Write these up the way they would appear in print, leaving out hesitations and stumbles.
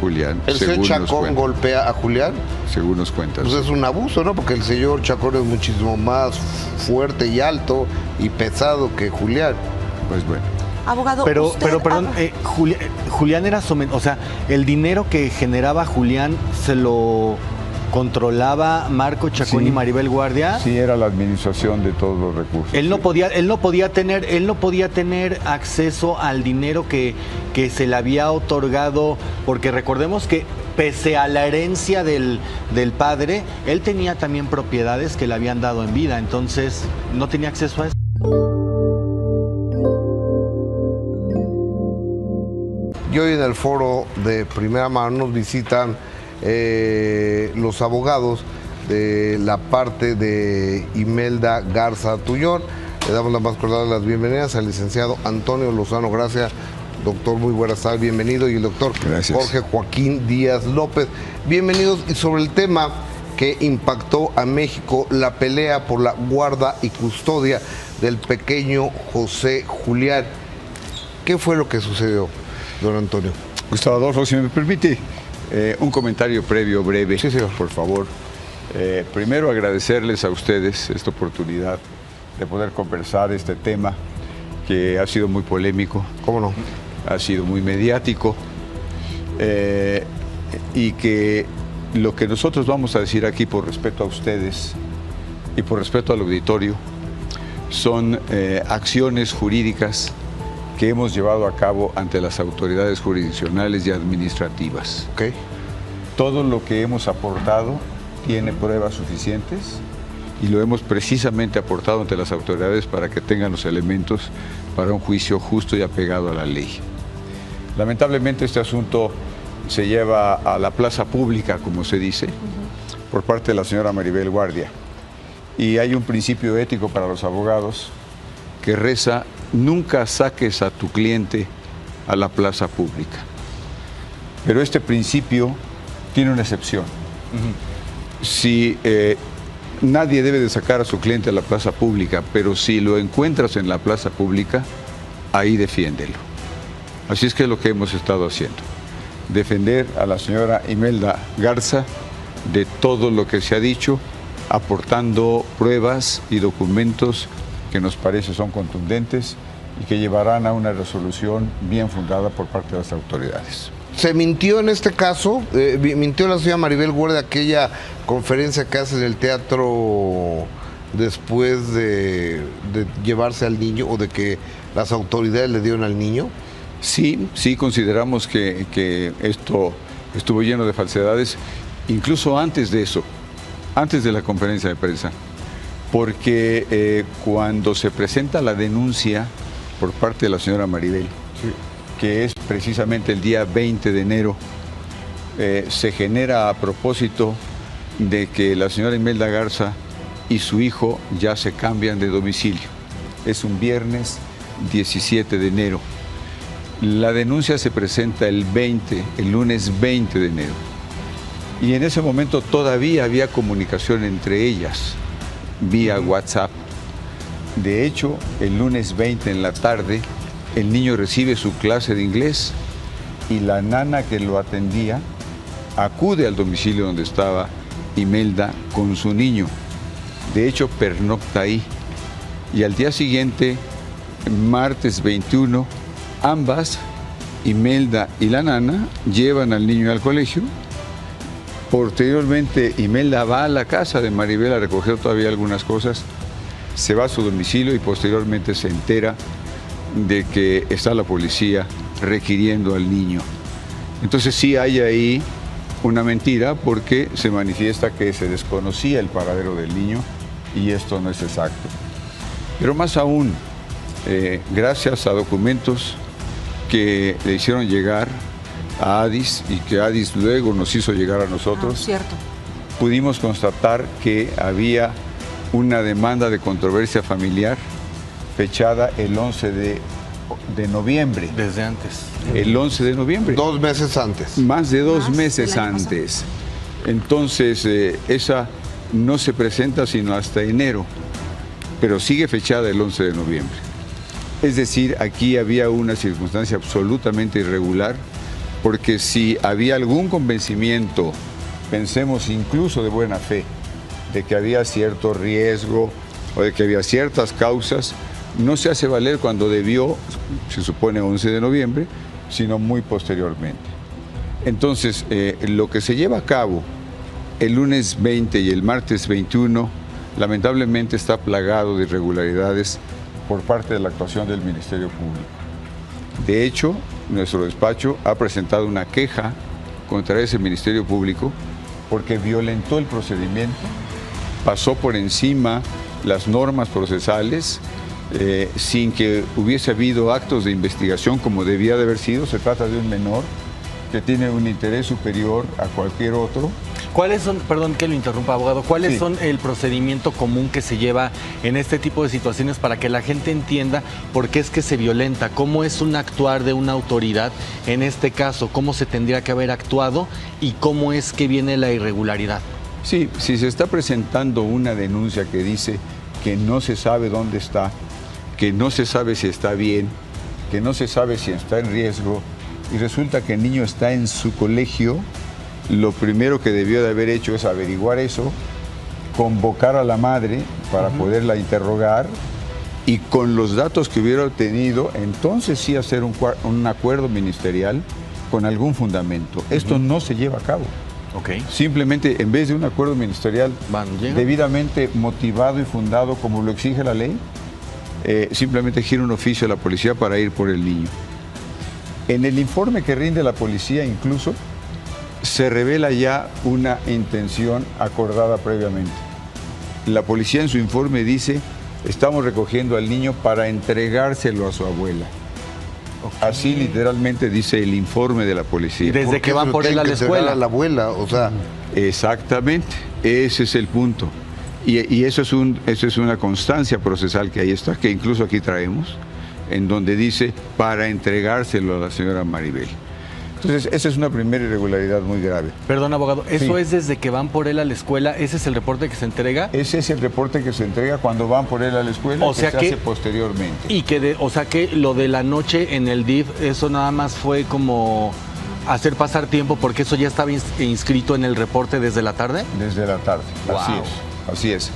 Julián. ¿El señor Chacón golpea a Julián? Según nos cuentan. Pues es un abuso, ¿no? Porque el señor Chacón es muchísimo más fuerte y alto y pesado que Julián. Pues bueno. Abogado, pero perdón, Julián era o sea, el dinero que generaba Julián se lo controlaba Marco Chacón y Maribel Guardia. Sí, era la administración de todos los recursos. Él no podía tener acceso al dinero que se le había otorgado, porque recordemos que pese a la herencia del padre, él tenía también propiedades que le habían dado en vida, entonces no tenía acceso a eso. Y hoy en el foro de primera mano nos visitan los abogados de la parte de Imelda Garza Tuñón. Le damos la más cordial de las bienvenidas al licenciado Antonio Lozano Gracia. Doctor, muy buenas tardes, bienvenido. Y el doctor Jorge Joaquín Díaz López. Bienvenidos. Y sobre el tema que impactó a México, la pelea por la guarda y custodia del pequeño José Julián. ¿Qué fue lo que sucedió, don Antonio? Gustavo Adolfo, si me permite, un comentario previo breve, sí, señor, por favor. Primero agradecerles a ustedes esta oportunidad de poder conversar este tema que ha sido muy polémico. ¿Cómo no? Ha sido muy mediático y que lo que nosotros vamos a decir aquí por respeto a ustedes y por respeto al auditorio son acciones jurídicas que hemos llevado a cabo ante las autoridades jurisdiccionales y administrativas. Okay. Todo lo que hemos aportado tiene pruebas suficientes y lo hemos precisamente aportado ante las autoridades para que tengan los elementos para un juicio justo y apegado a la ley. Lamentablemente este asunto se lleva a la plaza pública, como se dice, por parte de la señora Maribel Guardia. Y hay un principio ético para los abogados que reza: nunca saques a tu cliente a la plaza pública. Pero este principio tiene una excepción. Si nadie debe de sacar a su cliente a la plaza pública, pero si lo encuentras en la plaza pública, ahí defiéndelo. Así es que es lo que hemos estado haciendo. Defender a la señora Imelda Garza de todo lo que se ha dicho, aportando pruebas y documentos que nos parece son contundentes y que llevarán a una resolución bien fundada por parte de las autoridades. ¿Se mintió en este caso? ¿Mintió la señora Maribel Guardia aquella conferencia que hace en el teatro después de llevarse al niño o de que las autoridades le dieron al niño? Sí, consideramos que esto estuvo lleno de falsedades, incluso antes de eso, antes de la conferencia de prensa, porque cuando se presenta la denuncia por parte de la señora Maribel, que es precisamente el día 20 de enero, se genera a propósito de que la señora Imelda Garza y su hijo ya se cambian de domicilio. Es un viernes 17 de enero. La denuncia se presenta el lunes 20 de enero. Y en ese momento todavía había comunicación entre ellas, vía WhatsApp. De hecho, el lunes 20 en la tarde, el niño recibe su clase de inglés y la nana que lo atendía acude al domicilio donde estaba Imelda con su niño. De hecho, pernocta ahí. Y al día siguiente, martes 21, ambas, Imelda y la nana, llevan al niño al colegio. Posteriormente, Imelda va a la casa de Maribel a recoger todavía algunas cosas, se va a su domicilio y posteriormente se entera de que está la policía requiriendo al niño. Entonces sí hay ahí una mentira porque se manifiesta que se desconocía el paradero del niño y esto no es exacto. Pero más aún, gracias a documentos que le hicieron llegar a Adis y que Adis luego nos hizo llegar a nosotros, pudimos constatar que había una demanda de controversia familiar fechada el 11 de noviembre. Desde antes. El 11 de noviembre. 2 meses antes. Más de 2 meses antes. Entonces, esa no se presenta sino hasta enero, pero sigue fechada el 11 de noviembre. Es decir, aquí había una circunstancia absolutamente irregular porque si había algún convencimiento, pensemos incluso de buena fe, de que había cierto riesgo o de que había ciertas causas, no se hace valer cuando debió, se supone 11 de noviembre, sino muy posteriormente. Entonces, lo que se lleva a cabo el lunes 20 y el martes 21, lamentablemente está plagado de irregularidades por parte de la actuación del Ministerio Público. De hecho, nuestro despacho ha presentado una queja contra ese Ministerio Público porque violentó el procedimiento, pasó por encima las normas procesales, sin que hubiese habido actos de investigación como debía de haber sido. Se trata de un menor que tiene un interés superior a cualquier otro. ¿Cuáles son, perdón que lo interrumpa, abogado, cuáles Sí. son el procedimiento común que se lleva en este tipo de situaciones para que la gente entienda por qué es que se violenta? ¿Cómo es un actuar de una autoridad en este caso? ¿Cómo se tendría que haber actuado y cómo es que viene la irregularidad? Sí, si se está presentando una denuncia que dice que no se sabe dónde está, que no se sabe si está bien, que no se sabe si está en riesgo, y resulta que el niño está en su colegio, lo primero que debió de haber hecho es averiguar eso, convocar a la madre para poderla interrogar, y con los datos que hubiera obtenido, entonces sí hacer un acuerdo ministerial con algún fundamento. Esto no se lleva a cabo. Ok. Simplemente, en vez de un acuerdo ministerial Llegan. debidamente motivado y fundado como lo exige la ley, simplemente gira un oficio a la policía para ir por el niño. En el informe que rinde la policía incluso se revela ya una intención acordada previamente. La policía en su informe dice: estamos recogiendo al niño para entregárselo a su abuela. Así literalmente dice el informe de la policía. Y desde que van por él a la escuela. A la abuela, o sea, Exactamente, ese es el punto. Y eso es una constancia procesal que ahí está, que incluso aquí traemos, en donde dice para entregárselo a la señora Maribel. Entonces, esa es una primera irregularidad muy grave. Perdón, abogado, ¿eso Sí. es desde que van por él a la escuela? ¿Ese es el reporte que se entrega? Ese es el reporte que se entrega cuando van por él a la escuela, O que sea se que- hace posteriormente. Y que, o sea que lo de la noche en el DIF, eso nada más fue como hacer pasar tiempo porque eso ya estaba inscrito en el reporte desde la tarde. Desde la tarde, Wow. así es.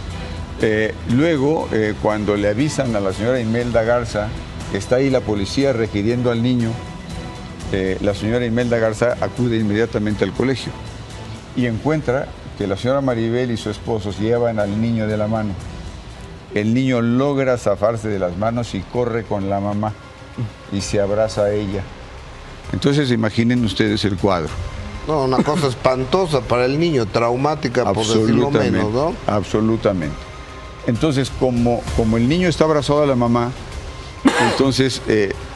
Luego, cuando le avisan a la señora Imelda Garza, que está ahí la policía requiriendo al niño, la señora Imelda Garza acude inmediatamente al colegio y encuentra que la señora Maribel y su esposo llevan al niño de la mano. El niño logra zafarse de las manos y corre con la mamá y se abraza a ella. Entonces imaginen ustedes el cuadro. no, una cosa espantosa para el niño, traumática, por decirlo menos, ¿no? Absolutamente. Entonces, como el niño está abrazado a la mamá, entonces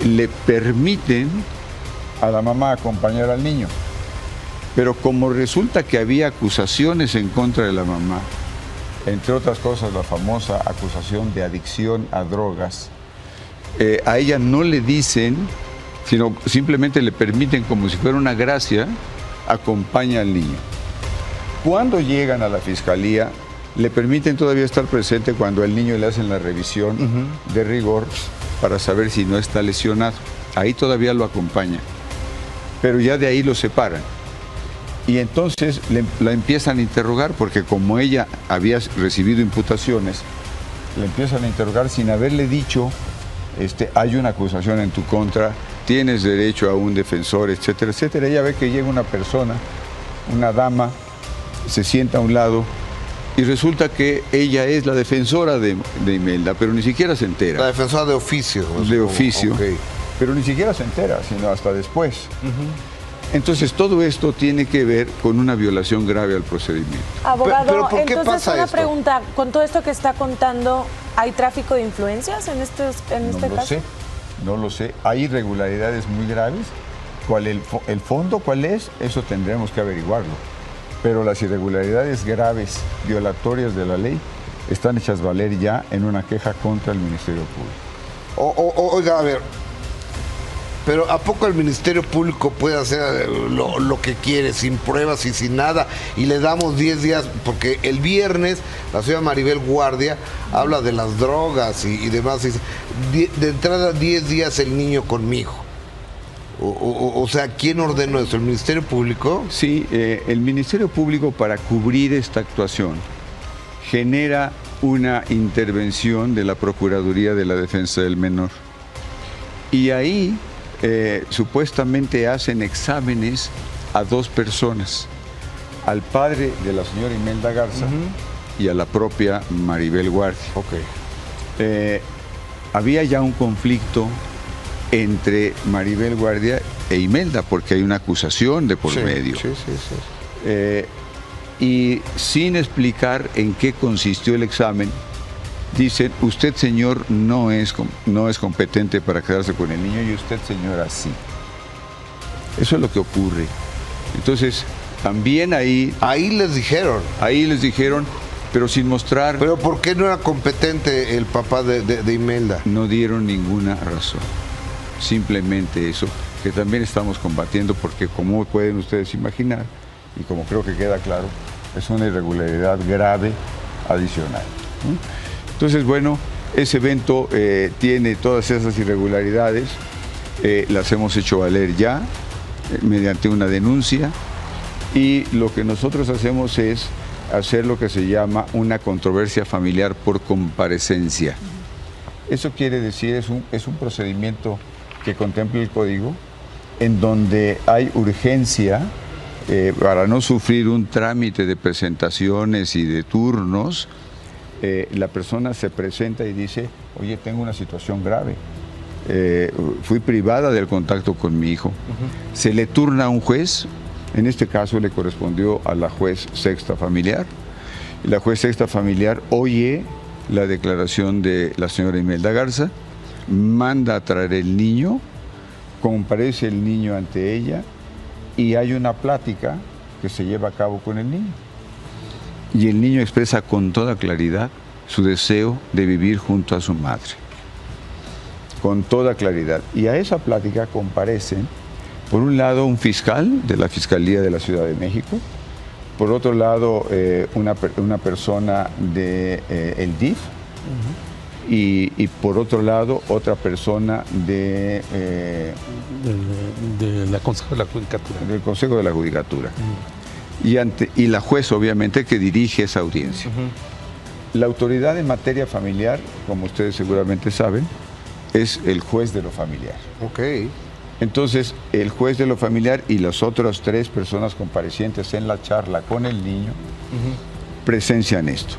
le permiten a la mamá acompañar al niño. Pero como resulta que había acusaciones en contra de la mamá, entre otras cosas la famosa acusación de adicción a drogas, a ella no le dicen, sino simplemente le permiten, como si fuera una gracia, acompaña al niño. Cuando llegan a la fiscalía, le permiten todavía estar presente cuando al niño le hacen la revisión de rigor para saber si no está lesionado. Ahí todavía lo acompañan, pero ya de ahí lo separan. Y entonces la empiezan a interrogar, porque como ella había recibido imputaciones, le empiezan a interrogar sin haberle dicho, hay una acusación en tu contra, tienes derecho a un defensor, etcétera, etcétera. Ella ve que llega una persona, una dama, se sienta a un lado y resulta que ella es la defensora de Imelda, pero ni siquiera se entera. La defensora de oficio. ¿no? De oficio, Ok. pero ni siquiera se entera, sino hasta después. Entonces, todo esto tiene que ver con una violación grave al procedimiento. Abogado, Pero ¿por qué entonces pasa una esto? pregunta, con todo esto que está contando, ¿hay tráfico de influencias en este No lo caso? sé, no lo sé. Hay irregularidades muy graves. El fondo cuál es? Eso tendremos que averiguarlo. Pero las irregularidades graves, violatorias de la ley, están hechas valer ya en una queja contra el Ministerio Público. Oiga, a ver, pero ¿a poco el Ministerio Público puede hacer lo que quiere, sin pruebas y sin nada? Y le damos 10 días, porque el viernes la señora Maribel Guardia habla de las drogas y demás. Y dice, de entrada 10 días el niño conmigo. O sea, ¿quién ordenó eso? ¿El Ministerio Público? Sí, el Ministerio Público, para cubrir esta actuación, genera una intervención de la Procuraduría de la Defensa del Menor. Y ahí supuestamente hacen exámenes a 2 personas, al padre de la señora Imelda Garza y a la propia Maribel Guardia. Había ya un conflicto entre Maribel Guardia e Imelda, porque hay una acusación de por medio. Y sin explicar en qué consistió el examen, dicen, usted, señor, no es competente para quedarse con el niño, y usted, señora, sí. Eso es lo que ocurre. Entonces, también ahí... Ahí les dijeron. Ahí les dijeron, pero sin mostrar... ¿Pero por qué no era competente el papá de Imelda? No dieron ninguna razón. Simplemente eso, que también estamos combatiendo, porque como pueden ustedes imaginar, y como creo que queda claro, es una irregularidad grave adicional. Entonces, bueno, ese evento tiene todas esas irregularidades, las hemos hecho valer ya mediante una denuncia, y lo que nosotros hacemos es hacer lo que se llama una controversia familiar por comparecencia. Eso quiere decir, es un procedimiento que contempla el código, en donde hay urgencia para no sufrir un trámite de presentaciones y de turnos. La persona se presenta y dice, oye, tengo una situación grave, fui privada del contacto con mi hijo. Se le turna a un juez, en este caso le correspondió a la juez sexta familiar. La juez sexta familiar oye la declaración de la señora Imelda Garza, manda a traer el niño, comparece el niño ante ella y hay una plática que se lleva a cabo con el niño. Y el niño expresa con toda claridad su deseo de vivir junto a su madre. Con toda claridad. Y a esa plática comparecen, por un lado, un fiscal de la Fiscalía de la Ciudad de México, por otro lado, una persona del DIF, y por otro lado, otra persona del Consejo de la Judicatura. Del Consejo de la Judicatura. Y la juez, obviamente, que dirige esa audiencia. La autoridad en materia familiar, como ustedes seguramente saben, es el juez de lo familiar. Entonces, el juez de lo familiar y las otras 3 personas comparecientes en la charla con el niño presencian esto.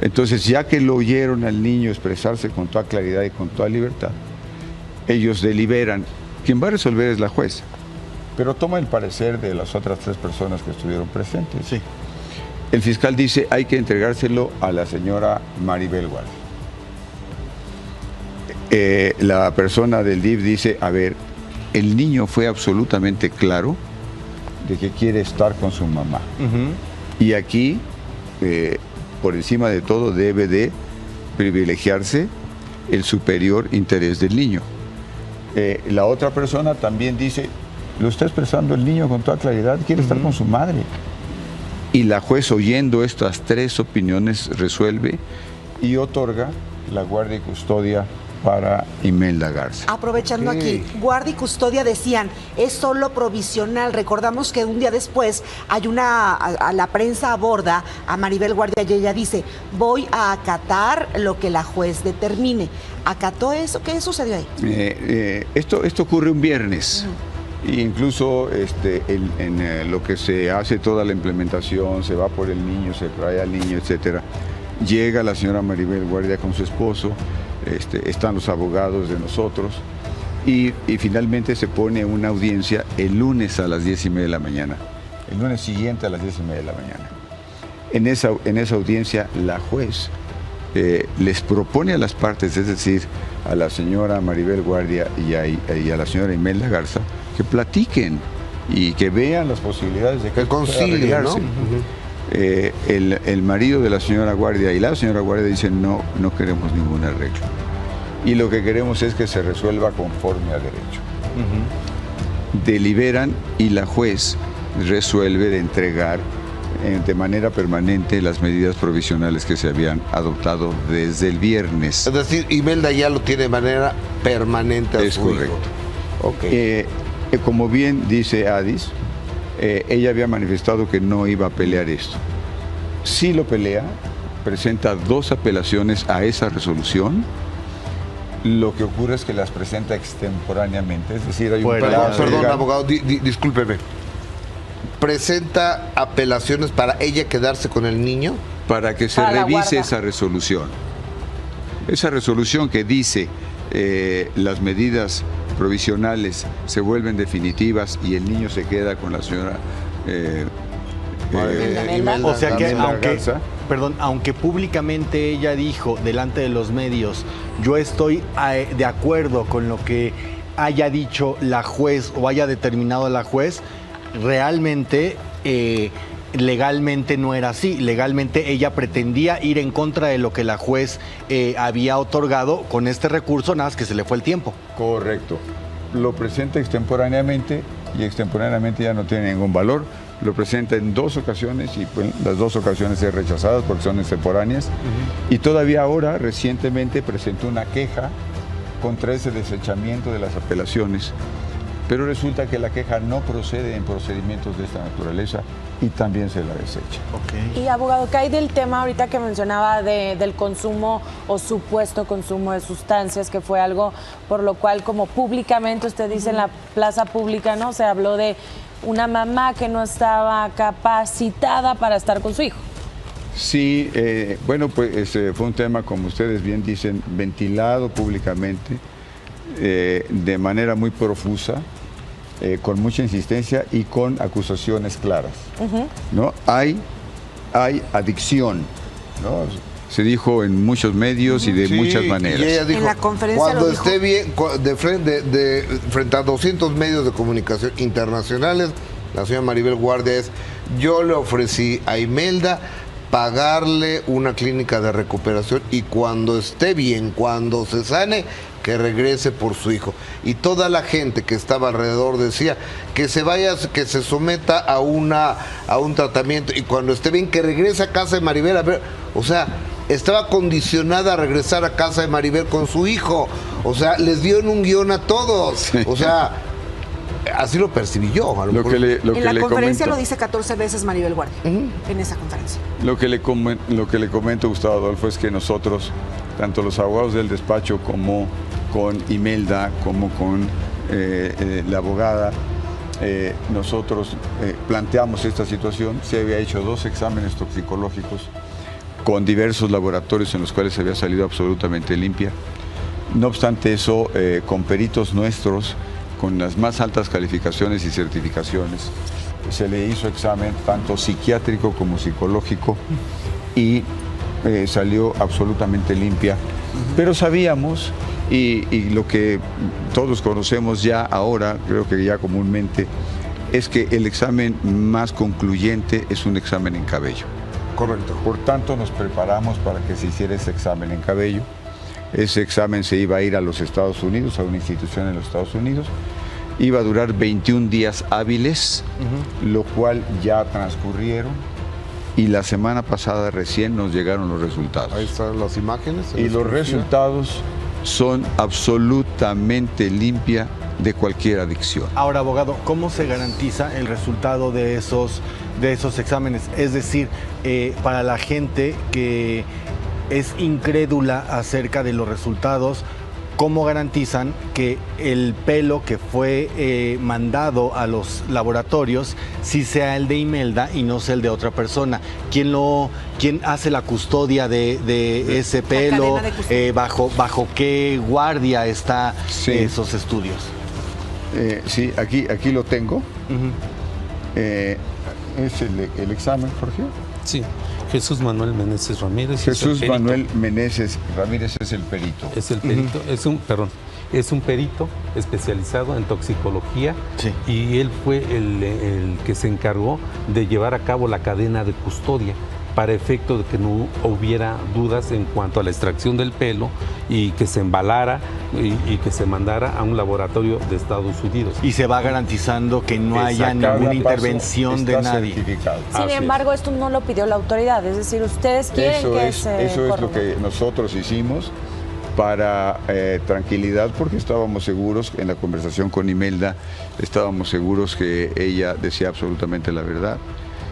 Entonces, ya que lo oyeron al niño expresarse con toda claridad y con toda libertad, ellos deliberan. Quien va a resolver es la jueza, pero toma el parecer de las otras 3 personas que estuvieron presentes. Sí. El fiscal dice, hay que entregárselo a la señora Maribel Guardia. La persona del DIF dice, a ver, el niño fue absolutamente claro de que quiere estar con su mamá. Y aquí, por encima de todo, debe de privilegiarse el superior interés del niño. La otra persona también dice, lo está expresando el niño con toda claridad, quiere estar con su madre. Y la juez, oyendo estas 3 opiniones, resuelve y otorga la guardia y custodia para Imelda Garza. Aprovechando aquí, guardia y custodia decían, es solo provisional. Recordamos que un día después hay a la prensa aborda a Maribel Guardia y ella dice, voy a acatar lo que la juez determine. ¿Acató eso? ¿Qué sucedió ahí? Esto ocurre un viernes. Incluso en lo que se hace toda la implementación, se va por el niño, se trae al niño, etcétera. Llega la señora Maribel Guardia con su esposo, están los abogados de nosotros y finalmente se pone una audiencia el lunes a las 10:30 de la mañana, el lunes siguiente a las 10:30 de la mañana. En esa audiencia la juez les propone a las partes, es decir, a la señora Maribel Guardia y a la señora Imelda Garza, que platiquen y que vean las posibilidades de que concilien, ¿no? El marido de la señora Guardia y la señora Guardia dicen no queremos ningún arreglo. Y lo que queremos es que se resuelva conforme a derecho. Deliberan y la juez resuelve de entregar de manera permanente las medidas provisionales que se habían adoptado desde el viernes. Es decir, Imelda ya lo tiene de manera permanente a su hijo. Es correcto. como bien dice Adis, ella había manifestado que no iba a pelear esto. Sí lo pelea, presenta 2 apelaciones a esa resolución. Lo que ocurre es que las presenta extemporáneamente, es decir, hay un plazo Perdón, legal. abogado, discúlpeme. ¿Presenta apelaciones para ella quedarse con el niño? Para que se Para la revise guarda. esa resolución. Esa resolución que dice las medidas provisionales se vuelven definitivas y el niño se queda con la señora Imelda. O sea que Imelda aunque, Garza. aunque públicamente ella dijo delante de los medios, yo estoy de acuerdo con lo que haya dicho la juez o haya determinado la juez, realmente legalmente no era así. Legalmente ella pretendía ir en contra de lo que la juez había otorgado con este recurso, nada más que se le fue el tiempo. Correcto. Lo presenta extemporáneamente y extemporáneamente ya no tiene ningún valor. Lo presenta en 2 ocasiones y pues, las 2 ocasiones es rechazadas porque son extemporáneas. Y todavía ahora, recientemente, presentó una queja contra ese desechamiento de las apelaciones. Pero resulta que la queja no procede en procedimientos de esta naturaleza y también se la desecha. Y abogado, ¿qué hay del tema ahorita que mencionaba del consumo o supuesto consumo de sustancias, que fue algo por lo cual, como públicamente usted dice en la plaza pública, ¿no? Se habló de una mamá que no estaba capacitada para estar con su hijo. Sí, bueno, pues fue un tema, como ustedes bien dicen, ventilado públicamente, de manera muy profusa, con mucha insistencia y con acusaciones claras. ¿No? Hay adicción, ¿no? Se dijo en muchos medios y de muchas maneras. Y ella dijo, En la conferencia cuando lo dijo. esté bien, frente a 200 medios de comunicación internacionales, la señora Maribel Guardia yo le ofrecí a Imelda pagarle una clínica de recuperación y cuando esté bien, cuando se sane, que regrese por su hijo. Y toda la gente que estaba alrededor decía que se vaya, que se someta a un tratamiento y cuando esté bien que regrese a casa de Maribel. A ver, o sea, estaba condicionada a regresar a casa de Maribel con su hijo. O sea, les dio en un guión a todos. Sí. O sea, así lo percibí yo. A lo mejor. En la conferencia comento- lo dice 14 veces Maribel Guardia, en esa conferencia. Lo que le comento, Gustavo Adolfo, es que nosotros, tanto los abogados del despacho como con Imelda, como con la abogada, nosotros planteamos esta situación. Se había hecho 2 exámenes toxicológicos con diversos laboratorios en los cuales se había salido absolutamente limpia. No obstante eso, con peritos nuestros, con las más altas calificaciones y certificaciones, se le hizo examen tanto psiquiátrico como psicológico y salió absolutamente limpia. Pero sabíamos, y lo que todos conocemos ya ahora, creo que ya comúnmente, es que el examen más concluyente es un examen en cabello. Correcto. Por tanto, nos preparamos para que se hiciera ese examen en cabello. Ese examen se iba a ir a los Estados Unidos, a una institución en los Estados Unidos. Iba a durar 21 días hábiles, lo cual ya transcurrieron. Y la semana pasada recién nos llegaron los resultados. Ahí están las imágenes. Y los resultados son absolutamente limpia de cualquier adicción. Ahora, abogado, ¿cómo se garantiza el resultado de esos exámenes? Es decir, para la gente que es incrédula acerca de los resultados, ¿cómo garantizan que el pelo que fue mandado a los laboratorios sí sea el de Imelda y no sea el de otra persona? ¿Quién hace la custodia de ese pelo? cadena de custodia. ¿Bajo qué guardia está Sí. esos estudios? Sí, aquí lo tengo. Es el examen, Jorge. Sí, Jesús Manuel Meneses Ramírez. es el Jesús perito. Manuel Meneses Ramírez es el perito. Es el perito, es un perito especializado en toxicología. Sí. Y él fue el que se encargó de llevar a cabo la cadena de custodia para efecto de que no hubiera dudas en cuanto a la extracción del pelo y que se embalara y que se mandara a un laboratorio de Estados Unidos. Y se va garantizando que no haya Cada ninguna paso intervención de está nadie. certificado. Sin Así es. embargo, esto no lo pidió la autoridad, es decir, ustedes quieren Eso que es se lo corrobore. que nosotros hicimos. para tranquilidad, porque estábamos seguros, en la conversación con Imelda, estábamos seguros que ella decía absolutamente la verdad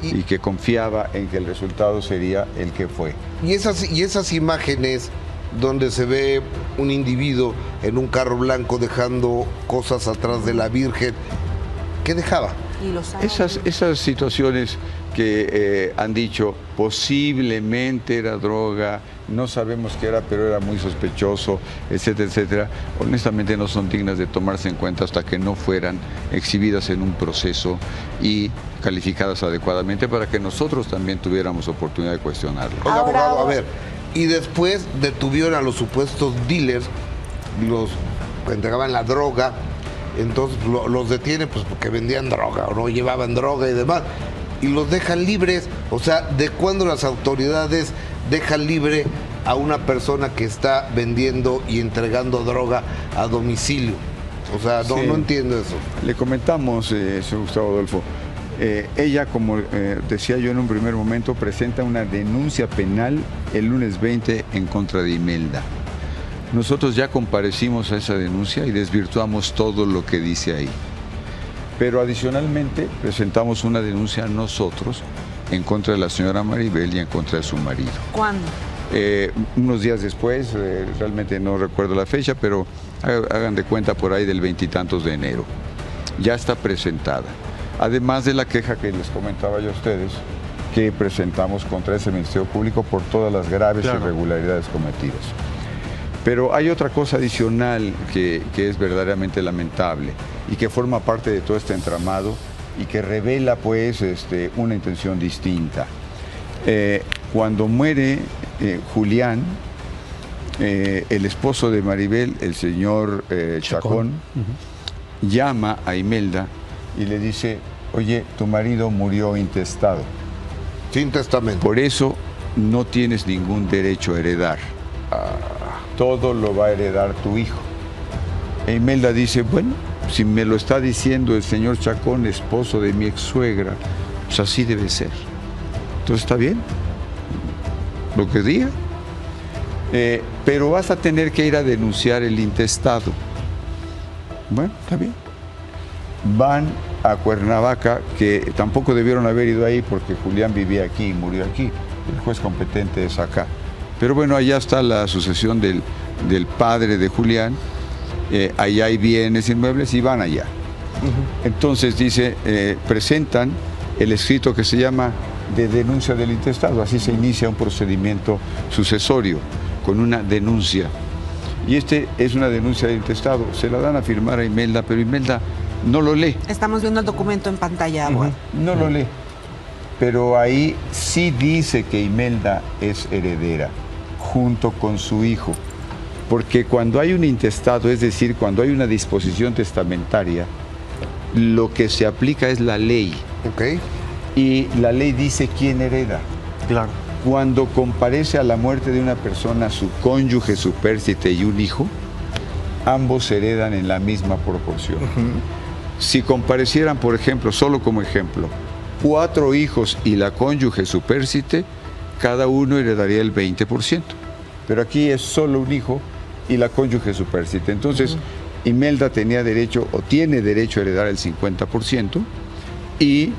y que confiaba en que el resultado sería el que fue. Y esas imágenes donde se ve un individuo en un carro blanco dejando cosas atrás de la Virgen, ¿qué dejaba? Y los árboles. Esas situaciones que han dicho posiblemente era droga, no sabemos qué era, pero era muy sospechoso, etcétera, etcétera, honestamente no son dignas de tomarse en cuenta hasta que no fueran exhibidas en un proceso y calificadas adecuadamente para que nosotros también tuviéramos oportunidad de cuestionarlo. Oiga, Ahora, abogado, a ver, y después detuvieron a los supuestos dealers, los que entregaban la droga, entonces los detienen pues porque vendían droga o no llevaban droga y demás, y los dejan libres. O sea, ¿de cuándo las autoridades dejan libre a una persona que está vendiendo y entregando droga a domicilio? O sea, no, Sí. no entiendo eso. Le comentamos, señor Gustavo Adolfo, ella, como decía yo en un primer momento, presenta una denuncia penal el lunes 20 en contra de Imelda. Nosotros ya comparecimos a esa denuncia y desvirtuamos todo lo que dice ahí. Pero adicionalmente presentamos una denuncia nosotros en contra de la señora Maribel y en contra de su marido. ¿Cuándo? Unos días después, realmente no recuerdo la fecha, pero hagan de cuenta por ahí del 20 y tantos de enero. Ya está presentada. Además de la queja que les comentaba yo a ustedes, que presentamos contra ese Ministerio Público por todas las graves irregularidades cometidas. Pero hay otra cosa adicional que es verdaderamente lamentable y que forma parte de todo este entramado y que revela pues una intención distinta. Cuando muere Julián, el esposo de Maribel, el señor Chacón, llama a Imelda y le dice: oye, tu marido murió intestado. Sin testamento. Por eso no tienes ningún derecho a heredar. Todo lo va a heredar tu hijo. E Imelda dice: bueno, si me lo está diciendo el señor Chacón, esposo de mi ex suegra, pues así debe ser. Entonces está bien, lo que diga. Pero vas a tener que ir a denunciar el intestado. Bueno, está bien. Van a Cuernavaca, que tampoco debieron haber ido ahí porque Julián vivía aquí y murió aquí. El juez competente es acá. Pero bueno, allá está la sucesión del padre de Julián, allá hay bienes inmuebles y van allá. Entonces dice, presentan el escrito que se llama de denuncia del intestado, así se inicia un procedimiento sucesorio, con una denuncia. Y es una denuncia del intestado, se la dan a firmar a Imelda, pero Imelda no lo lee. Estamos viendo el documento en pantalla, abogado. No lo lee, pero ahí sí dice que Imelda es heredera, junto con su hijo. Porque cuando hay un intestado, es decir, cuando hay una disposición testamentaria, lo que se aplica es la ley. Ok. Y la ley dice quién hereda. Claro. Cuando comparece a la muerte de una persona su cónyuge, su pércite y un hijo, ambos heredan en la misma proporción. Si comparecieran, por ejemplo, solo como ejemplo, 4 hijos y la cónyuge, su pércite, cada uno heredaría el 20%. Pero aquí es solo un hijo y la cónyuge, su pércite. Entonces, Imelda tenía derecho o tiene derecho a heredar el 50% y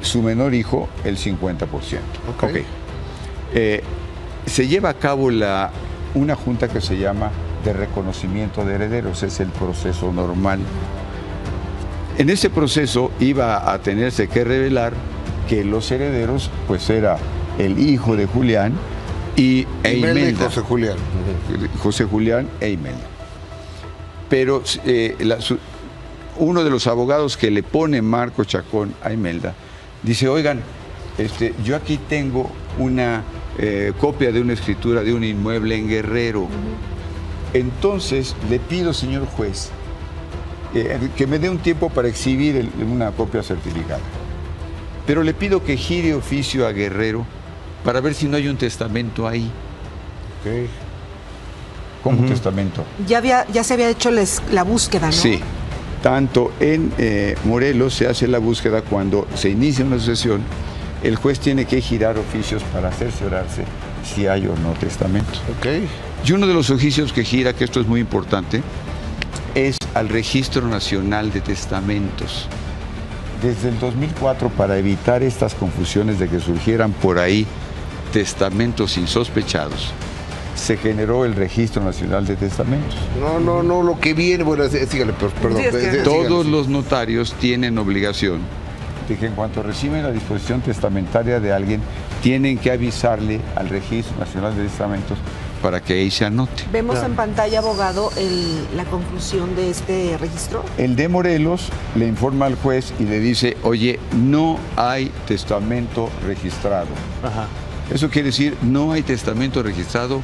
su menor hijo el 50%. Ok. Se lleva a cabo una junta que se llama de reconocimiento de herederos, es el proceso normal. En ese proceso iba a tenerse que revelar que los herederos pues era el hijo de Julián e Imelda y Imelda. José Julián. José Julián e Imelda. Pero uno de los abogados que le pone Marco Chacón a Imelda dice: oigan, yo aquí tengo una copia de una escritura de un inmueble en Guerrero. Entonces le pido, señor juez, que me dé un tiempo para exhibir una copia certificada. Pero le pido que gire oficio a Guerrero para ver si no hay un testamento ahí. Ok. ¿Cómo un testamento? Ya se había hecho la búsqueda, ¿no? Sí. Tanto en Morelos se hace la búsqueda cuando se inicia una sucesión, el juez tiene que girar oficios para cerciorarse si hay o no testamento. Ok. Y uno de los oficios que gira, que esto es muy importante, es al Registro Nacional de Testamentos. Desde el 2004, para evitar estas confusiones de que surgieran por ahí testamentos insospechados, se generó el Registro Nacional de Testamentos. No, lo que viene, bueno, sígale, perdón. Sí, es que- Todos los notarios tienen obligación de que en cuanto reciben la disposición testamentaria de alguien, tienen que avisarle al Registro Nacional de Testamentos para que ahí se anote. Vemos en pantalla, abogado, la conclusión de este registro. El de Morelos le informa al juez y le dice, oye, no hay testamento registrado. Ajá. Eso quiere decir, no hay testamento registrado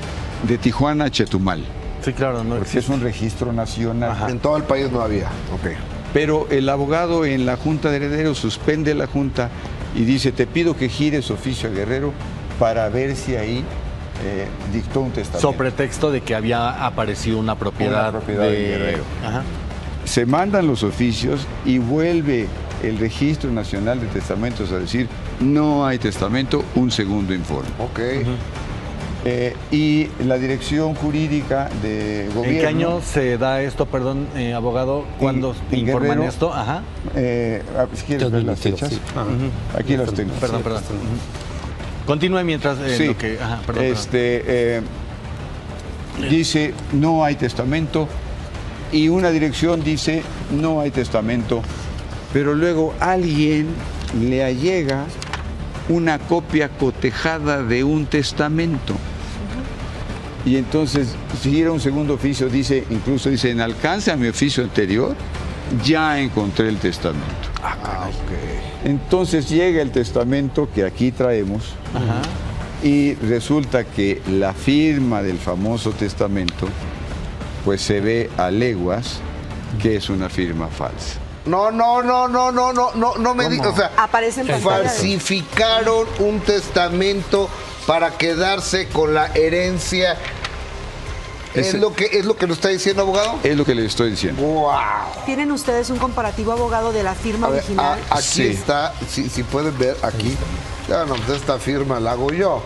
de Tijuana a Chetumal, Sí, claro, no porque es un registro nacional. En todo el país no había. Ok. Pero el abogado en la Junta de Herederos suspende la Junta y dice, te pido que gires oficio a Guerrero para ver si ahí dictó un testamento. sobre pretexto de que había aparecido una propiedad, de Guerrero. Ajá. Se mandan los oficios y vuelve el Registro Nacional de Testamentos a decir, no hay testamento, un segundo informe. Ok. Y la Dirección Jurídica de Gobierno... ¿En qué año se da esto, perdón, abogado? ¿Cuándo en informan Guerrero, esto? Ajá. Si quieres ver las 2022, fechas, sí. Ajá. aquí las tengo. Perdón. Continúe mientras Sí. lo que... Ajá, perdón. Dice, no hay testamento, y una dirección dice, no hay testamento, pero luego alguien le allega una copia cotejada de un testamento. Y entonces, si era un segundo oficio, incluso dice, en alcance a mi oficio anterior, ya encontré el testamento. Entonces llega el testamento que aquí traemos, y resulta que la firma del famoso testamento, pues se ve a leguas que es una firma falsa. No me digas, o sea, Aparece en pantalla. falsificaron un testamento para quedarse con la herencia. ¿Es Ese- lo que nos está diciendo, abogado? Es lo que le estoy diciendo. ¡Wow! ¿Tienen ustedes un comparativo, abogado, de la firma A ver, original? aquí Sí. está, si pueden ver aquí. Ya no, pues esta firma la hago yo.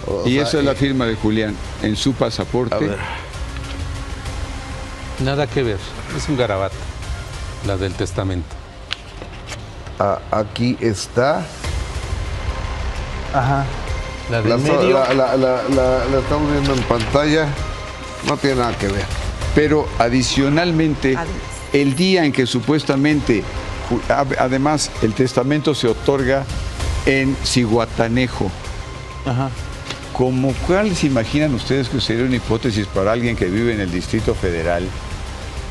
O Y sea, esa es la firma de Julián en su pasaporte. A ver. Nada que ver, es un garabato, la del testamento. Aquí está. La del La, medio, la estamos viendo en pantalla. No tiene nada que ver. Pero adicionalmente, Además. el día en que supuestamente, además, el testamento se otorga en Cihuatanejo. Ajá. ¿Como cuál se imaginan ustedes que sería una hipótesis para alguien que vive en el Distrito Federal?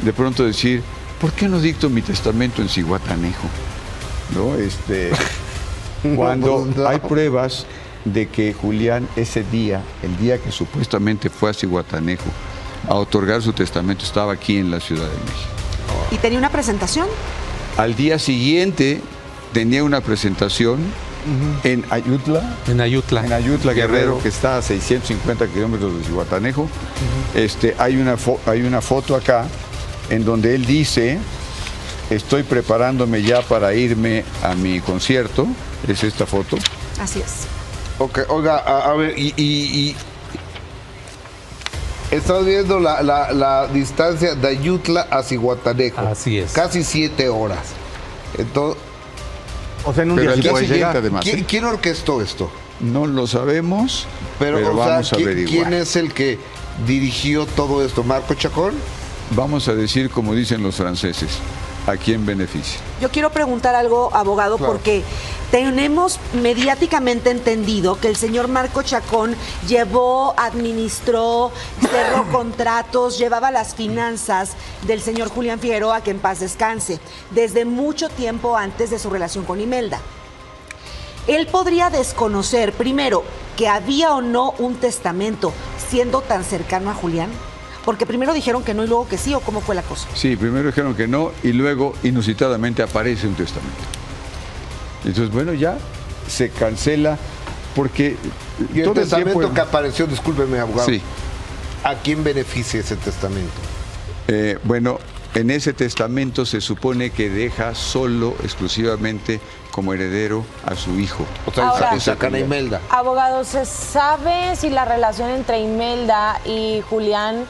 De pronto decir, ¿por qué no dicto mi testamento en Cihuatanejo? ¿No? Cuando pues no. hay pruebas de que Julián ese día, el día que supuestamente fue a Cihuatanejo a otorgar su testamento, estaba aquí en la Ciudad de México. ¿Y tenía una presentación? Al día siguiente tenía una presentación en Ayutla, en Ayutla. Guerrero, que está a 650 kilómetros de Cihuatanejo. Hay una foto acá en donde él dice, estoy preparándome ya para irme a mi concierto. Es esta foto. Así es. Ok, oiga, a ver, y estamos viendo la distancia de Ayutla a Cihuatanejo. Así es. Casi 7 horas. Entonces, O sea, en un Pero día al sí día puede siguiente, llegar. además. ¿quién orquestó esto? No lo sabemos, pero, o vamos sea, a averiguar. ¿quién es el que dirigió todo esto? ¿Marco Chacón? Vamos a decir, como dicen los franceses, ¿a quién beneficia? Yo quiero preguntar algo, abogado, Claro. porque tenemos mediáticamente entendido que el señor Marco Chacón llevó, administró, cerró contratos, llevaba las finanzas del señor Julián Figueroa, que en paz descanse, desde mucho tiempo antes de su relación con Imelda. Él podría desconocer, primero, que había o no un testamento siendo tan cercano a Julián, porque primero dijeron que no y luego que sí, o cómo fue la cosa. Sí, primero dijeron que no y luego inusitadamente aparece un testamento. Entonces, bueno, ya se cancela porque Y el todo testamento tiempo- que apareció, discúlpeme, abogado. Sí. ¿A quién beneficia ese testamento? Bueno, en ese testamento se supone que deja solo, exclusivamente, como heredero a su hijo. O sea, Ahora, sacan a Imelda. Abogado, ¿se sabe si la relación entre Imelda y Julián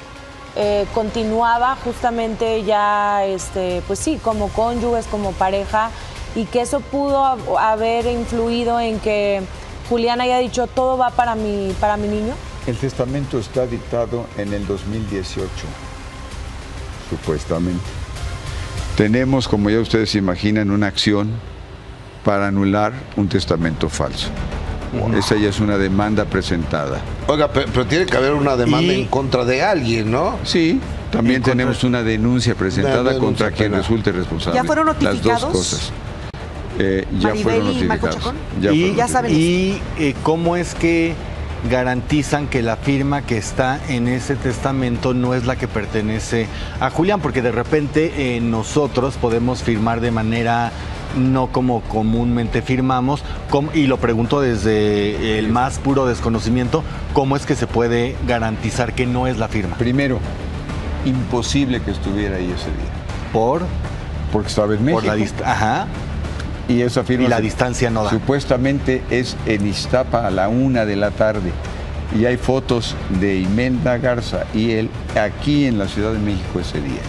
continuaba justamente ya, pues sí, como cónyuges, como pareja, y que eso pudo haber influido en que Julián haya dicho todo va para mi niño? El testamento está dictado en el 2018, supuestamente. Tenemos, como ya ustedes se imaginan, una acción para anular un testamento falso. Esa ya es una demanda presentada. Oiga, pero tiene que haber una demanda en contra de alguien, ¿no? Sí, también tenemos una denuncia presentada Una denuncia contra quien penal. resulte responsable. ¿Ya fueron notificados? Las dos cosas. Ya Maribel fueron y Marco notificados. Chacón. Ya fueron ya saben. ¿Y cómo es que garantizan que la firma que está en ese testamento no es la que pertenece a Julián? Porque de repente nosotros podemos firmar de manera no como comúnmente firmamos, y lo pregunto desde el más puro desconocimiento, ¿cómo es que se puede garantizar que no es la firma? Primero, imposible que estuviera ahí ese día. Porque estaba en México. Por la distancia. Ajá. Y esa firma Y la distancia no da. Supuestamente es en Iztapa a la 1 de la tarde. Y hay fotos de Imelda Garza y él aquí en la Ciudad de México ese día.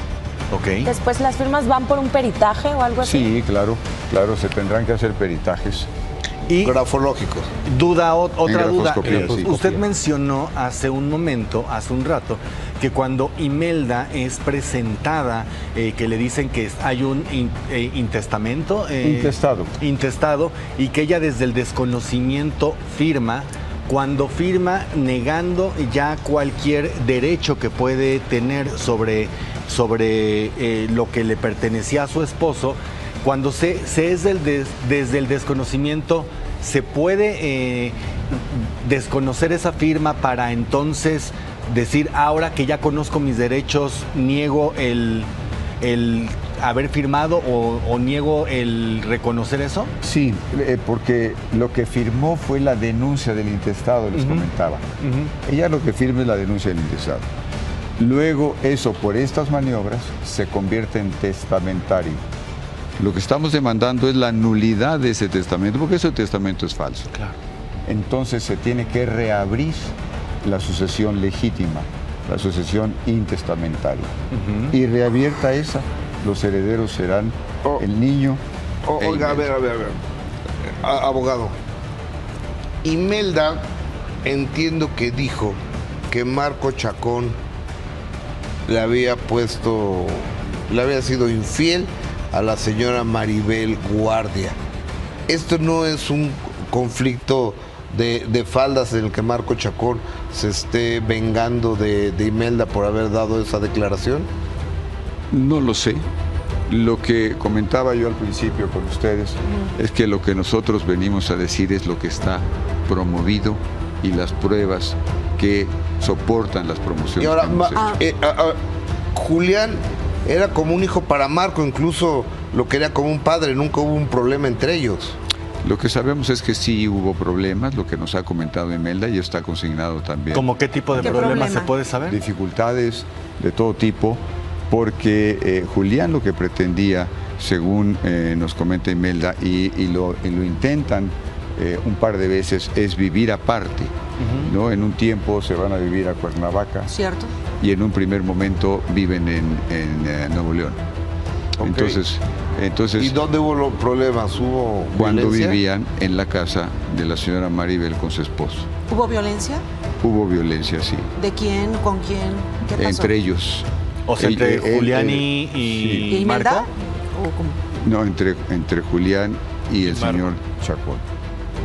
Ok. Después las firmas van por un peritaje o algo así. Sí, claro, se tendrán que hacer peritajes. Y Grafológicos. otra duda. grafoscopía, sí. Usted mencionó hace un rato, que cuando Imelda es presentada, que le dicen que hay un intestamento. Intestado, y que ella desde el desconocimiento firma. Cuando firma negando ya cualquier derecho que puede tener sobre lo que le pertenecía a su esposo, cuando se es desde el desconocimiento, ¿se puede desconocer esa firma para entonces decir, ahora que ya conozco mis derechos, niego el haber firmado o niego el reconocer eso? Sí, porque lo que firmó fue la denuncia del intestado, les comentaba. Ella lo que firma es la denuncia del intestado. Luego eso, por estas maniobras, se convierte en testamentario. Lo que estamos demandando es la nulidad de ese testamento, porque ese testamento es falso. Claro. Entonces se tiene que reabrir la sucesión legítima, la sucesión intestamentaria. Y reabierta esa, los herederos serán el niño. Oiga, a ver. Abogado. Imelda, entiendo que dijo que Marco Chacón le había sido infiel a la señora Maribel Guardia. Esto no es un conflicto de faldas en el que Marco Chacón se esté vengando de Imelda por haber dado esa declaración. No lo sé. Lo que comentaba yo al principio con ustedes es que lo que nosotros venimos a decir es lo que está promovido y las pruebas que soportan las promociones. Y ahora, que hemos hecho. Julián era como un hijo para Marco, incluso lo quería como un padre, nunca hubo un problema entre ellos. Lo que sabemos es que sí hubo problemas, lo que nos ha comentado Imelda, y está consignado también. ¿Cómo qué tipo de problemas se puede saber? Dificultades de todo tipo, porque Julián lo que pretendía, según nos comenta Imelda, y lo intentan un par de veces, es vivir aparte. ¿No? En un tiempo se van a vivir a Cuernavaca. ¿Cierto? Y en un primer momento viven en Nuevo León. Okay. Entonces, ¿Y dónde hubo los problemas? ¿Hubo cuando violencia? vivían en la casa de la señora Maribel con su esposo. ¿Hubo violencia? Hubo violencia, sí. ¿De quién? ¿Con quién? ¿Qué pasó? Entre ellos. O sea, entre Julián ¿Y y Imelda? Marco. ¿O cómo? No, entre Julián y el señor Chacón.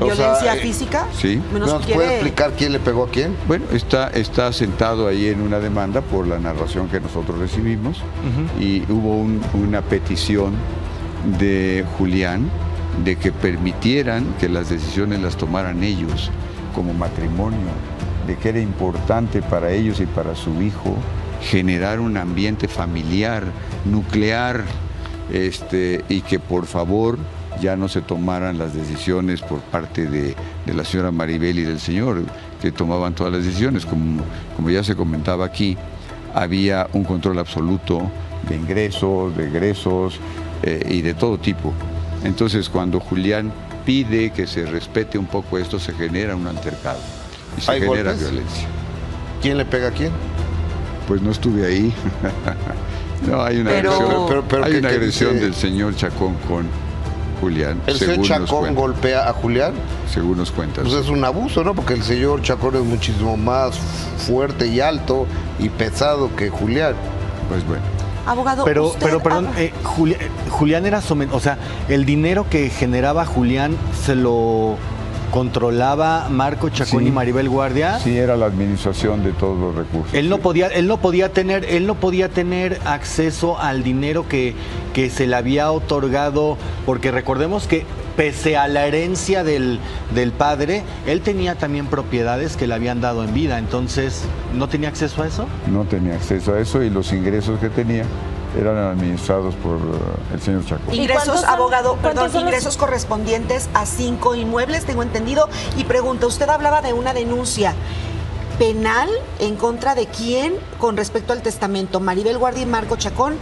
¿Violencia física? Sí. ¿Nos puede explicar quién le pegó a quién? Bueno, está sentado ahí en una demanda por la narración que nosotros recibimos y hubo una petición de Julián de que permitieran que las decisiones las tomaran ellos como matrimonio, de que era importante para ellos y para su hijo generar un ambiente familiar, nuclear, y que por favor ya no se tomaran las decisiones por parte de la señora Maribel y del señor, que tomaban todas las decisiones. Como ya se comentaba aquí, había un control absoluto de ingresos, de egresos y de todo tipo. Entonces, cuando Julián pide que se respete un poco esto, se genera un altercado y se ¿Hay genera golpes? violencia. ¿Quién le pega a quién? Pues no estuve ahí. No, hay una Pero- agresión, hay ¿qué- una qué agresión dice? del señor Chacón con Julián, ¿El señor según nos Chacón cuentan. golpea a Julián? Según nos cuentan. Pues es un abuso, ¿no? Porque el señor Chacón es muchísimo más fuerte y alto y pesado que Julián. Pues bueno. Abogado, Pero usted perdón, Julián era o sea, el dinero que generaba Julián se lo controlaba Marco Chacón Sí. y Maribel Guardia. Sí, era la administración de todos los recursos. Él no sí. podía tener acceso al dinero que se le había otorgado, porque recordemos que pese a la herencia del padre, él tenía también propiedades que le habían dado en vida, entonces ¿no tenía acceso a eso? No tenía acceso a eso y los ingresos que tenía eran administrados por el señor Chacón. ¿Y ingresos, cuántos son- abogado, cuántos perdón, son los- ingresos correspondientes a 5 inmuebles, tengo entendido. Y pregunta, usted hablaba de una denuncia penal en contra de quién con respecto al testamento, Maribel Guardia y Marco Chacón.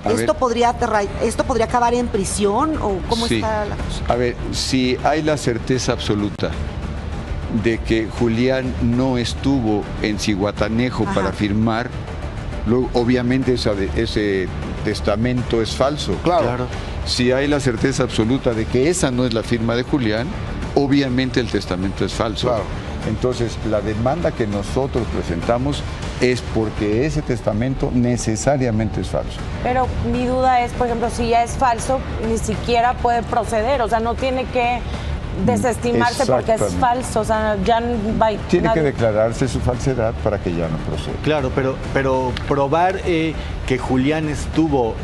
A ¿Esto ver. podría acabar en prisión o cómo Sí. está la cosa? A ver, si hay la certeza absoluta de que Julián no estuvo en Zihuatanejo Ajá. para firmar, luego, obviamente ese testamento es falso. Claro. Si hay la certeza absoluta de que esa no es la firma de Julián, obviamente el testamento es falso. Claro. Entonces, la demanda que nosotros presentamos es porque ese testamento necesariamente es falso. Pero mi duda es, por ejemplo, si ya es falso, ni siquiera puede proceder, o sea, no tiene que desestimarse porque es Exactamente. falso, o sea, ya va, Tiene que nadie- declararse su falsedad para que ya no proceda. Claro, pero probar que Julián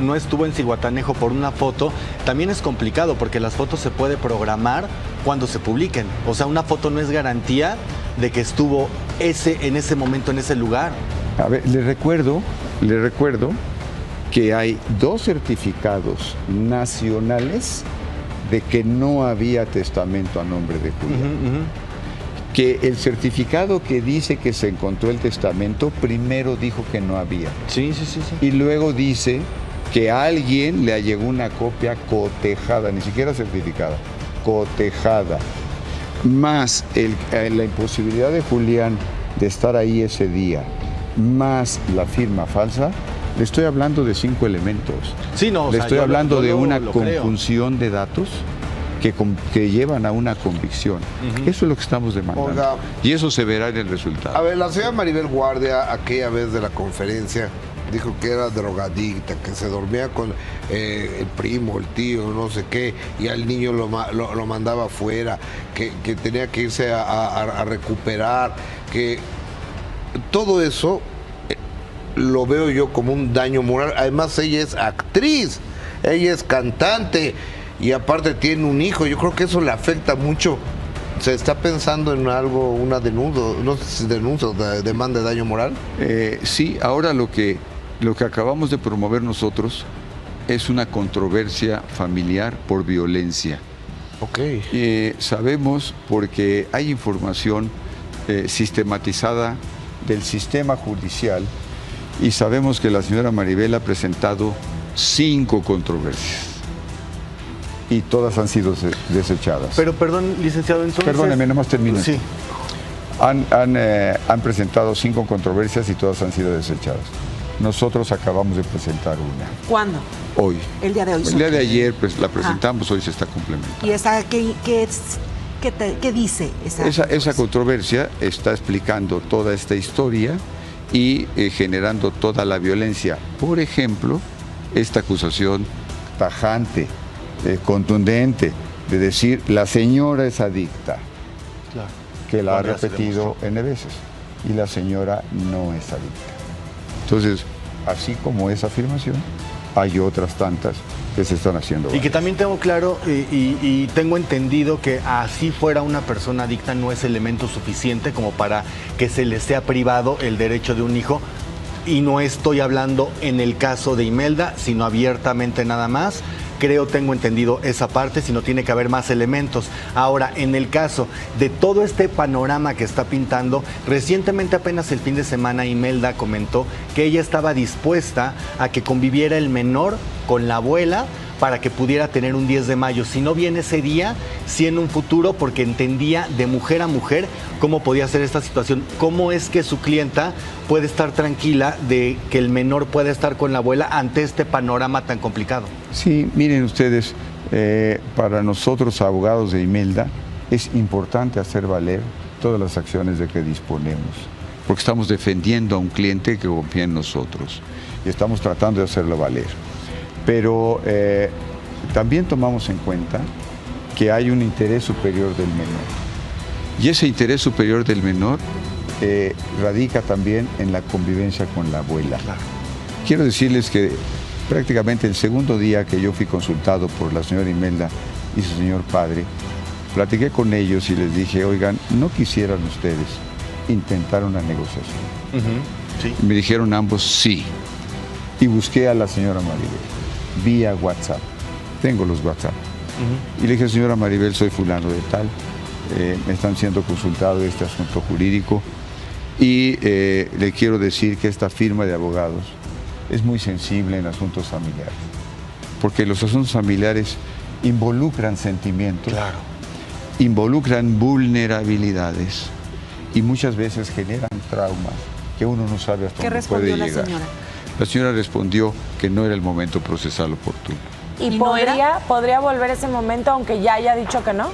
no estuvo en Zihuatanejo por una foto, también es complicado porque las fotos se puede programar cuando se publiquen. O sea, una foto no es garantía de que estuvo en ese momento, en ese lugar. A ver, le recuerdo que hay 2 certificados nacionales de que no había testamento a nombre de Julián. Que el certificado que dice que se encontró el testamento, primero dijo que no había. Sí. Y luego dice que a alguien le llegó una copia cotejada, ni siquiera certificada, cotejada. Más la imposibilidad de Julián de estar ahí ese día, más la firma falsa, le estoy hablando de 5 elementos. Sí, no, o le sea, estoy yo hablando de una lo creo. conjunción de datos que llevan a una convicción. Eso es lo que estamos demandando. Oiga. Y eso se verá en el resultado. A ver, la señora Maribel Guardia, aquella vez de la conferencia, dijo que era drogadicta, que se dormía con el primo, el tío, no sé qué, y al niño lo mandaba afuera, que tenía que irse a recuperar, que todo eso lo veo yo como un daño moral. Además, ella es actriz, ella es cantante y aparte tiene un hijo. Yo creo que eso le afecta mucho. ¿Se está pensando en algo, una denuncia, no sé si denuncia, demanda de daño moral? Sí, ahora lo que acabamos de promover nosotros es una controversia familiar por violencia. Ok. Sabemos porque hay información sistematizada del sistema judicial y sabemos que la señora Maribel ha presentado 5 controversias y todas han sido desechadas. Pero perdón, licenciado, entonces... Perdóneme, nomás termino. Sí. Han presentado 5 controversias y todas han sido desechadas. Nosotros acabamos de presentar una, ¿Cuándo? hoy. El día de hoy. El día de ayer pues, la presentamos, hoy se está complementando. ¿Y esa qué dice Esa controversia está explicando toda esta historia y generando toda la violencia. Por ejemplo, esta acusación tajante, contundente, de decir la señora es adicta, Claro. que la ha Bueno, ya se repetido N veces, y la señora no es adicta. Entonces, así como esa afirmación, hay otras tantas que se están haciendo. Y que también tengo claro y tengo entendido que así fuera una persona adicta no es elemento suficiente como para que se le sea privado el derecho de un hijo. Y no estoy hablando en el caso de Imelda, sino abiertamente nada más. Tengo entendido esa parte, sino tiene que haber más elementos. Ahora, en el caso de todo este panorama que está pintando, recientemente apenas el fin de semana Imelda comentó que ella estaba dispuesta a que conviviera el menor con la abuela para que pudiera tener un 10 de mayo. Si no viene ese día, sí en un futuro, porque entendía de mujer a mujer cómo podía ser esta situación. ¿Cómo es que su clienta puede estar tranquila de que el menor pueda estar con la abuela ante este panorama tan complicado? Sí, miren ustedes, para nosotros, abogados de Imelda, es importante hacer valer todas las acciones de que disponemos, porque estamos defendiendo a un cliente que confía en nosotros y estamos tratando de hacerlo valer. Pero también tomamos en cuenta que hay un interés superior del menor. Y ese interés superior del menor radica también en la convivencia con la abuela. Claro. Quiero decirles que prácticamente el segundo día que yo fui consultado por la señora Imelda y su señor padre, platiqué con ellos y les dije, oigan, ¿no quisieran ustedes intentar una negociación? Sí. Me dijeron ambos sí. Y busqué a la señora Maribel vía WhatsApp. Tengo los WhatsApp. Y le dije, señora Maribel, soy fulano de tal, me están siendo consultado este asunto jurídico y le quiero decir que esta firma de abogados es muy sensible en asuntos familiares, porque los asuntos familiares involucran sentimientos, Claro. involucran vulnerabilidades y muchas veces generan traumas que uno no sabe hasta ¿Qué dónde respondió puede la llegar. señora? La señora respondió que no era el momento procesal oportuno. ¿Y ¿Y no podría volver ese momento aunque ya haya dicho que no?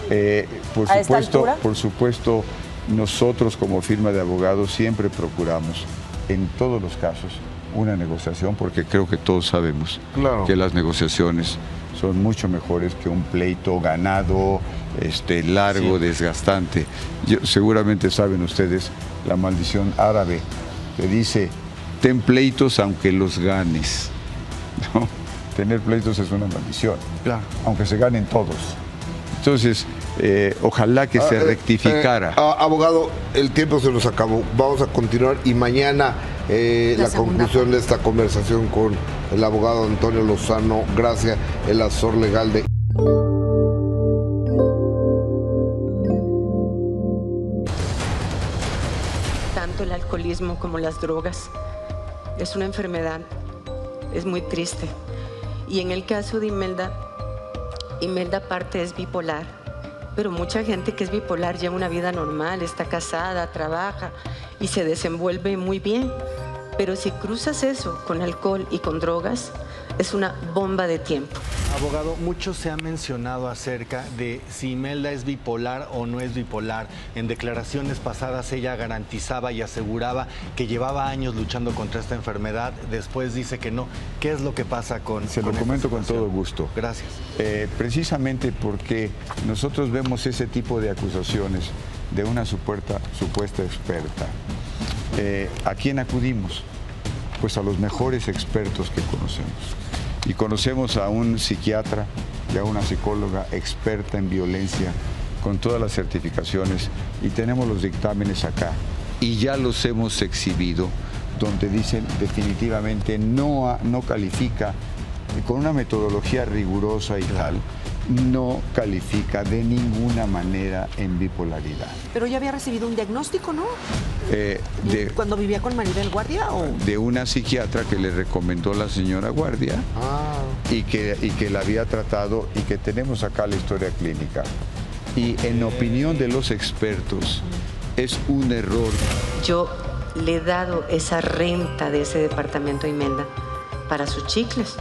¿A esta altura? Por supuesto, nosotros como firma de abogados siempre procuramos en todos los casos una negociación, porque creo que todos sabemos que las negociaciones son mucho mejores que un pleito ganado, largo, desgastante. Seguramente saben ustedes la maldición árabe que dice, ten pleitos aunque los ganes. ¿No? Tener pleitos es una maldición, Claro. aunque se ganen todos. Entonces, ojalá que se rectificara. Abogado, el tiempo se nos acabó. Vamos a continuar y mañana la segunda conclusión de esta conversación con el abogado Antonio Lozano Gracia, el asesor legal de... Tanto el alcoholismo como las drogas es una enfermedad, es muy triste. Y en el caso de Imelda, Imelda aparte es bipolar, pero mucha gente que es bipolar lleva una vida normal, está casada, trabaja y se desenvuelve muy bien. Pero si cruzas eso con alcohol y con drogas, es una bomba de tiempo. Abogado, mucho se ha mencionado acerca de si Imelda es bipolar o no es bipolar. En declaraciones pasadas ella garantizaba y aseguraba que llevaba años luchando contra esta enfermedad. Después dice que no. ¿Qué es lo que pasa con Se lo esta comento con situación? todo gusto. Gracias. Precisamente porque nosotros vemos ese tipo de acusaciones de una supuesta experta. ¿A quién acudimos? Pues a los mejores expertos que conocemos. Y conocemos a un psiquiatra y a una psicóloga experta en violencia con todas las certificaciones y tenemos los dictámenes acá. Y ya los hemos exhibido, donde dicen definitivamente no califica, con una metodología rigurosa y tal, no califica de ninguna manera en bipolaridad. Pero ya había recibido un diagnóstico, ¿no? ¿Cuando vivía con Maribel Guardia? ¿O? De una psiquiatra que le recomendó la señora Guardia y que la había tratado y que tenemos acá la historia clínica. Y en opinión de los expertos es un error. Yo le he dado esa renta de ese departamento a Imelda para sus chicles.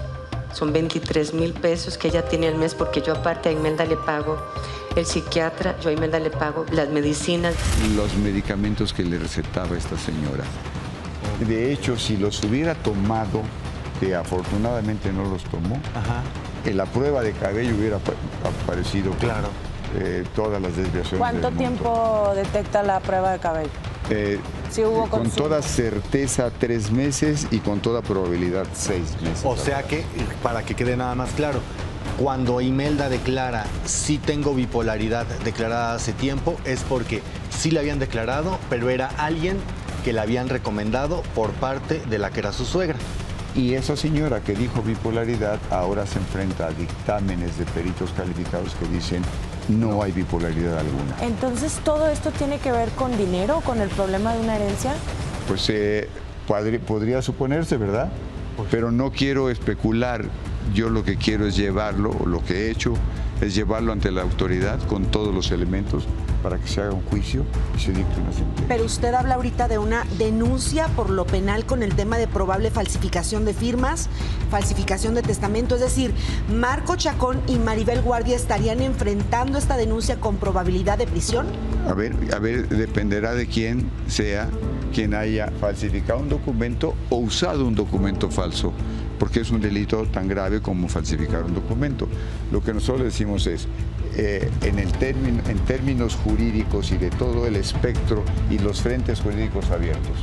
Son 23,000 pesos que ella tiene al mes, porque yo aparte a Imelda le pago el psiquiatra, yo a Imelda le pago las medicinas. Los medicamentos que le recetaba esta señora. De hecho, si los hubiera tomado, que afortunadamente no los tomó, en la prueba de cabello hubiera aparecido Claro. Todas las desviaciones. ¿Cuánto del monto. tiempo detecta la prueba de cabello? Si hubo con consumo. toda certeza 3 meses y con toda probabilidad 6 meses. O sea que, para que quede nada más claro, cuando Imelda declara sí tengo bipolaridad declarada hace tiempo, es porque sí la habían declarado, pero era alguien que la habían recomendado por parte de la que era su suegra. Y esa señora que dijo bipolaridad ahora se enfrenta a dictámenes de peritos calificados que dicen no hay bipolaridad alguna. Entonces, ¿todo esto tiene que ver con dinero, con el problema de una herencia? Pues podría suponerse, ¿verdad? Pero no quiero especular yo lo que quiero es llevarlo, o lo que he hecho es llevarlo ante la autoridad con todos los elementos para que se haga un juicio y se dicte una sentencia. Pero usted habla ahorita de una denuncia por lo penal con el tema de probable falsificación de firmas, falsificación de testamento, es decir, Marco Chacón y Maribel Guardia estarían enfrentando esta denuncia con probabilidad de prisión. A ver, dependerá de quién sea quien haya falsificado un documento o usado un documento falso, porque es un delito tan grave como falsificar un documento. Lo que nosotros decimos es, en términos jurídicos y de todo el espectro y los frentes jurídicos abiertos.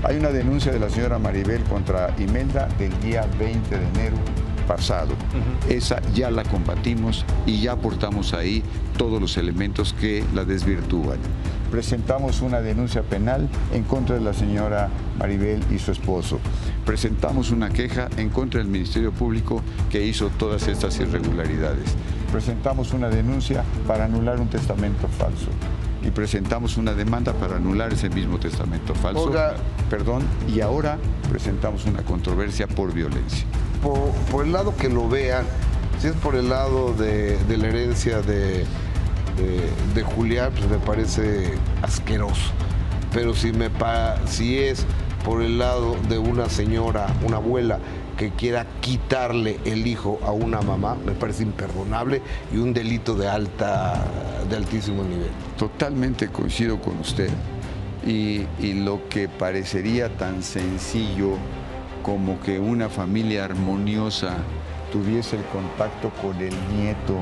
Hay una denuncia de la señora Maribel contra Imelda del día 20 de enero pasado. Esa ya la combatimos y ya aportamos ahí todos los elementos que la desvirtúan. Presentamos una denuncia penal en contra de la señora Maribel y su esposo. Presentamos una queja en contra del Ministerio Público que hizo todas estas irregularidades. Presentamos una denuncia para anular un testamento falso. Y presentamos una demanda para anular ese mismo testamento falso. Y ahora presentamos una controversia por violencia. Por el lado que lo vean, si es por el lado de la herencia de Julián, pues me parece asqueroso. Pero si es por el lado de una señora, una abuela, que quiera quitarle el hijo a una mamá, me parece imperdonable y un delito de altísimo nivel. Totalmente coincido con usted. Y lo que parecería tan sencillo como que una familia armoniosa tuviese el contacto con el nieto,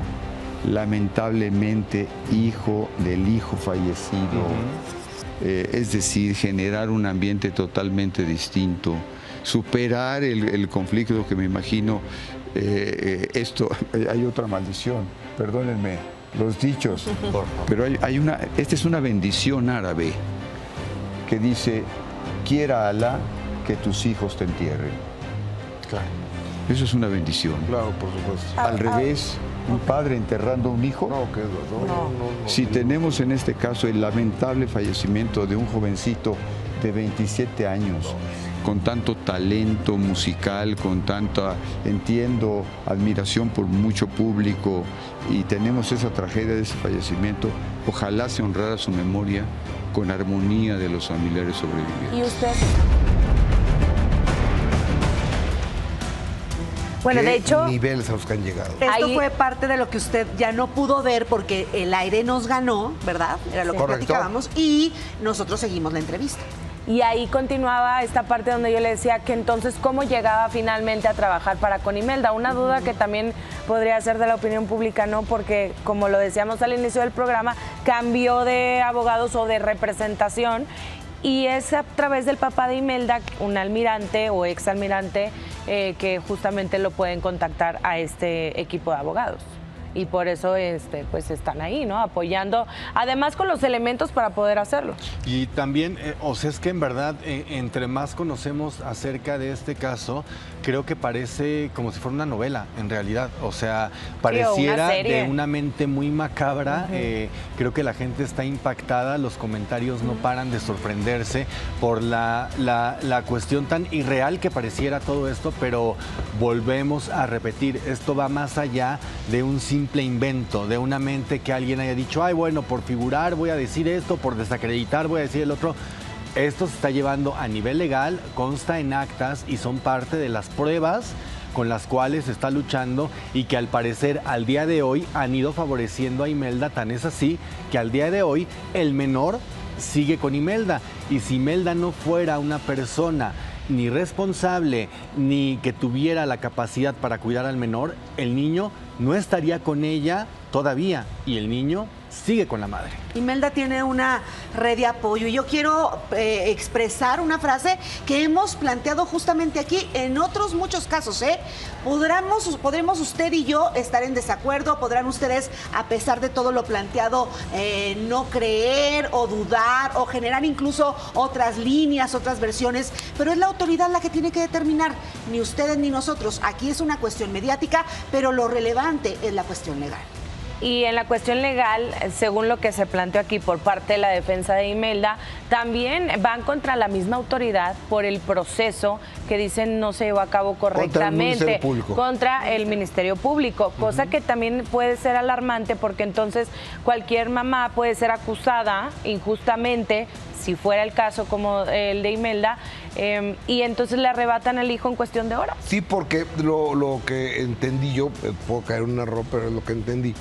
lamentablemente hijo del hijo fallecido, es decir, generar un ambiente totalmente distinto, superar el conflicto que me imagino, hay otra maldición, perdónenme, los dichos, pero esta es una bendición árabe que dice, quiera Alá que tus hijos te entierren. Claro. Eso es una bendición. Claro, por supuesto. Al revés, un padre enterrando a un hijo. Si tenemos en este caso el lamentable fallecimiento de un jovencito de 27 años, con tanto talento musical, con tanta, entiendo, admiración por mucho público, y tenemos esa tragedia de ese fallecimiento, ojalá se honrara su memoria con armonía de los familiares sobrevivientes. ¿Y usted? Bueno, de hecho, niveles a los que han llegado. Esto fue parte de lo que usted ya no pudo ver porque el aire nos ganó, ¿verdad? Era lo que platicábamos y nosotros seguimos la entrevista. Y ahí continuaba esta parte donde yo le decía que entonces cómo llegaba finalmente a trabajar para con Imelda. Una duda que también podría ser de la opinión pública, ¿no? Porque como lo decíamos al inicio del programa, cambió de abogados o de representación y es a través del papá de Imelda, un almirante o exalmirante, que justamente lo pueden contactar a este equipo de abogados. Y por eso pues están ahí, ¿no? Apoyando, además con los elementos para poder hacerlo. Y también, o sea, es que en verdad, entre más conocemos acerca de este caso, creo que parece como si fuera una novela, en realidad. O sea, pareciera de una mente muy macabra. Creo que la gente está impactada, los comentarios no paran de sorprenderse por la cuestión tan irreal que pareciera todo esto, pero volvemos a repetir, esto va más allá de un simple invento, de una mente que alguien haya dicho, ay, bueno, por figurar voy a decir esto, por desacreditar voy a decir el otro. Esto se está llevando a nivel legal, consta en actas y son parte de las pruebas con las cuales se está luchando y que al parecer al día de hoy han ido favoreciendo a Imelda, tan es así que al día de hoy el menor sigue con Imelda. Y si Imelda no fuera una persona ni responsable, ni que tuviera la capacidad para cuidar al menor, el niño no estaría con ella todavía y el niño sigue con la madre. Imelda tiene una red de apoyo y yo quiero expresar una frase que hemos planteado justamente aquí en otros muchos casos. Podremos usted y yo estar en desacuerdo, podrán ustedes, a pesar de todo lo planteado, no creer o dudar o generar incluso otras líneas, otras versiones, pero es la autoridad la que tiene que determinar, ni ustedes ni nosotros. Aquí es una cuestión mediática, pero lo relevante es la cuestión legal. Y en la cuestión legal, según lo que se planteó aquí por parte de la defensa de Imelda, también van contra la misma autoridad por el proceso que dicen no se llevó a cabo correctamente contra el Ministerio Público, cosa que también puede ser alarmante porque entonces cualquier mamá puede ser acusada injustamente, si fuera el caso como el de Imelda, y entonces le arrebatan al hijo en cuestión de horas. Sí, porque lo que entendí yo, puedo caer en un error, pero es lo que entendí,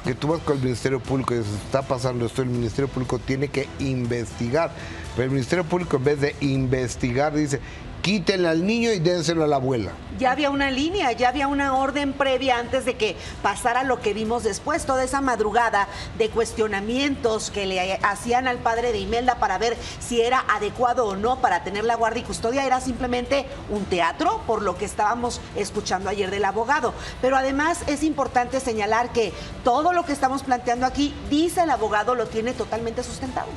que tú vas con el Ministerio Público y dices, está pasando esto, el Ministerio Público tiene que investigar, pero el Ministerio Público en vez de investigar dice, quítenle al niño y dénselo a la abuela. Ya había una línea, ya había una orden previa antes de que pasara lo que vimos después, toda esa madrugada de cuestionamientos que le hacían al padre de Imelda para ver si era adecuado o no para tener la guardia y custodia, era simplemente un teatro, por lo que estábamos escuchando ayer del abogado. Pero además es importante señalar que todo lo que estamos planteando aquí, dice el abogado, lo tiene totalmente sustentado.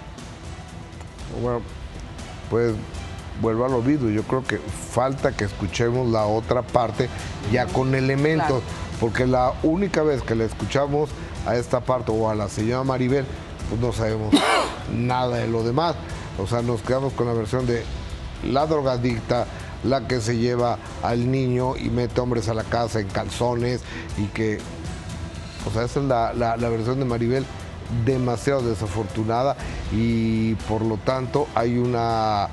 Bueno, pues vuelvo al olvido, yo creo que falta que escuchemos la otra parte ya con elementos, porque la única vez que le escuchamos a esta parte o a la señora Maribel, pues no sabemos nada de lo demás, o sea, nos quedamos con la versión de la drogadicta, la que se lleva al niño y mete hombres a la casa en calzones y que, o sea, esa es la versión de Maribel demasiado desafortunada y por lo tanto hay una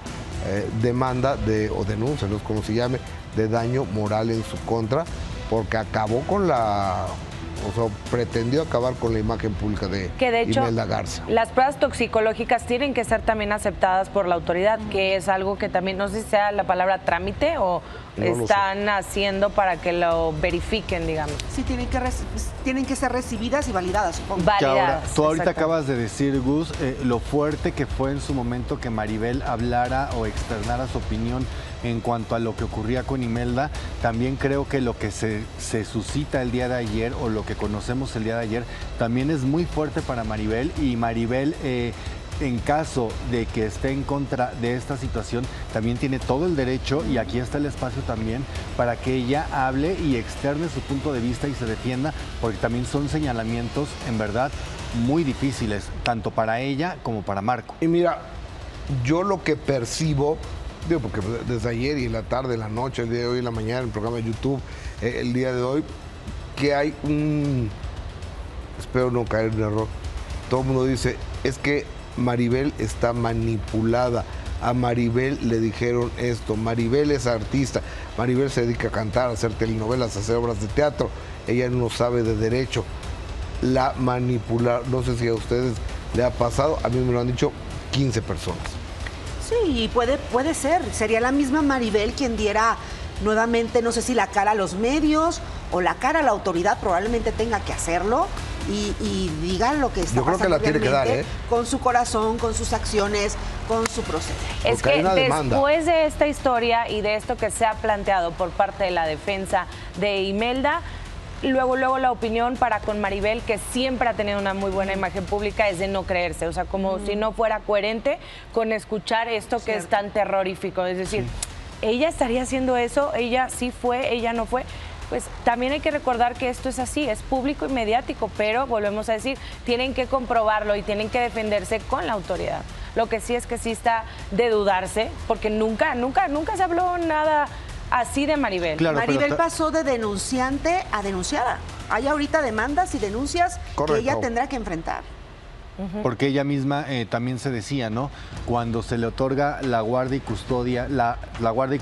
demanda o denuncia, no es como se llame, de daño moral en su contra, porque acabó con o sea, pretendió acabar con la imagen pública de Imelda Garza. Las pruebas toxicológicas tienen que ser también aceptadas por la autoridad, que es algo que también, no sé si sea la palabra trámite o no están haciendo para que lo verifiquen, digamos. Sí, tienen que ser recibidas y validadas, supongo. Validadas, tú ahorita acabas de decir, Gus, lo fuerte que fue en su momento que Maribel hablara o externara su opinión en cuanto a lo que ocurría con Imelda. También creo que lo que se suscita el día de ayer o lo que conocemos el día de ayer también es muy fuerte para Maribel, y Maribel en caso de que esté en contra de esta situación también tiene todo el derecho, y aquí está el espacio también para que ella hable y externe su punto de vista y se defienda, porque también son señalamientos en verdad muy difíciles, tanto para ella como para Marco. Y mira, yo lo que percibo, digo, porque desde ayer y en la tarde, en la noche, el día de hoy, en la mañana, en el programa de YouTube, el día de hoy, que hay espero no caer en error, todo el mundo dice, es que Maribel está manipulada, a Maribel le dijeron esto, Maribel es artista, Maribel se dedica a cantar, a hacer telenovelas, a hacer obras de teatro, ella no sabe de derecho, la manipular, no sé si a ustedes le ha pasado, a mí me lo han dicho 15 personas. Sí, puede ser. Sería la misma Maribel quien diera nuevamente, no sé si la cara a los medios o la cara a la autoridad, probablemente tenga que hacerlo y diga lo que está Yo creo pasando que la tiene que dar, con su corazón, con sus acciones, con su proceder. Es que después de esta historia y de esto que se ha planteado por parte de la defensa de Imelda, luego la opinión para con Maribel, que siempre ha tenido una muy buena imagen pública, es de no creerse, o sea, como si no fuera coherente con escuchar esto que es tan terrorífico, es decir, ella estaría haciendo eso, ella sí fue, ella no fue. Pues también hay que recordar que esto es así, es público y mediático, pero volvemos a decir, tienen que comprobarlo y tienen que defenderse con la autoridad. Lo que sí es que sí está de dudarse, porque nunca se habló nada así de Maribel. Claro, Maribel pasó de denunciante a denunciada. Hay ahorita demandas y denuncias que ella tendrá que enfrentar. Porque ella misma también se decía, ¿no? Cuando se le otorga la guardia y custodia, la guardia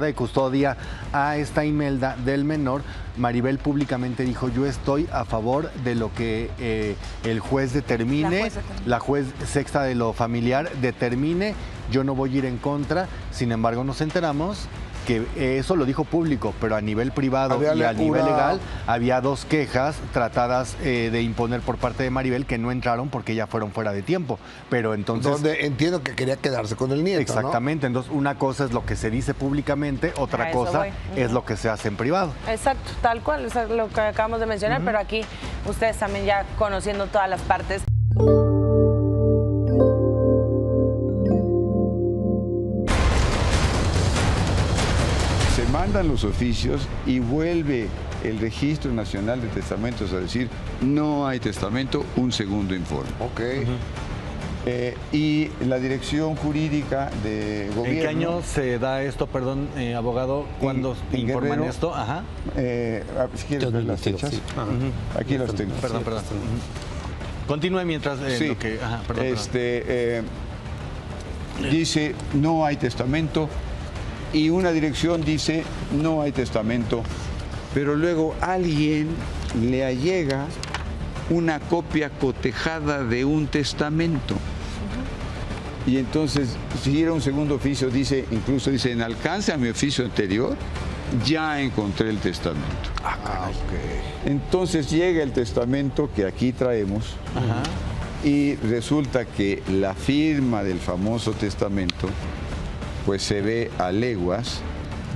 y custodia a esta Imelda del menor, Maribel públicamente dijo, yo estoy a favor de lo que el juez determine, la juez sexta de lo familiar determine, yo no voy a ir en contra. Sin embargo, nos enteramos que eso lo dijo público, pero a nivel privado y a nivel legal había 2 quejas tratadas de imponer por parte de Maribel que no entraron porque ya fueron fuera de tiempo. Pero entonces... Donde entiendo que quería quedarse con el nieto, exactamente, ¿no? Entonces una cosa es lo que se dice públicamente, otra cosa es lo que se hace en privado. Exacto, tal cual, es lo que acabamos de mencionar, pero aquí ustedes también ya conociendo todas las partes. Mandan los oficios y vuelve el Registro Nacional de Testamentos a decir, no hay testamento, un segundo informe. Ok. Y la Dirección Jurídica de Gobierno... ¿En qué año se da esto, perdón, abogado? ¿Cuándo en informan Guerrero, esto? Ajá. Si quieres ver las fechas. Sí. Aquí las tengo. Perdón. Continúe mientras... Sí. lo que, ajá, perdón. Dice, no hay testamento, y una dirección dice, no hay testamento, pero luego alguien le allega una copia cotejada de un testamento. Y entonces, si era un segundo oficio, incluso dice, en alcance a mi oficio anterior, ya encontré el testamento. Entonces llega el testamento que aquí traemos, y resulta que la firma del famoso testamento, pues se ve a leguas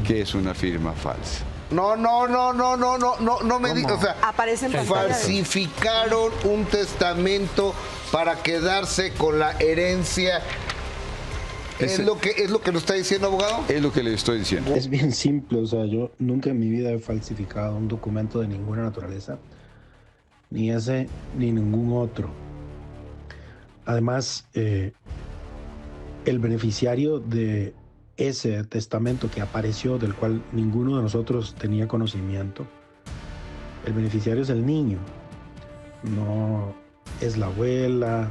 que es una firma falsa. No me digas, o sea, Aparece en pantalla. falsificaron un testamento para quedarse con la herencia. ¿Es lo que nos está diciendo, abogado? Es lo que le estoy diciendo. Es bien simple, o sea, yo nunca en mi vida he falsificado un documento de ninguna naturaleza, ni ese ni ningún otro. Además, el beneficiario de ese testamento que apareció, del cual ninguno de nosotros tenía conocimiento, el beneficiario es el niño, no es la abuela,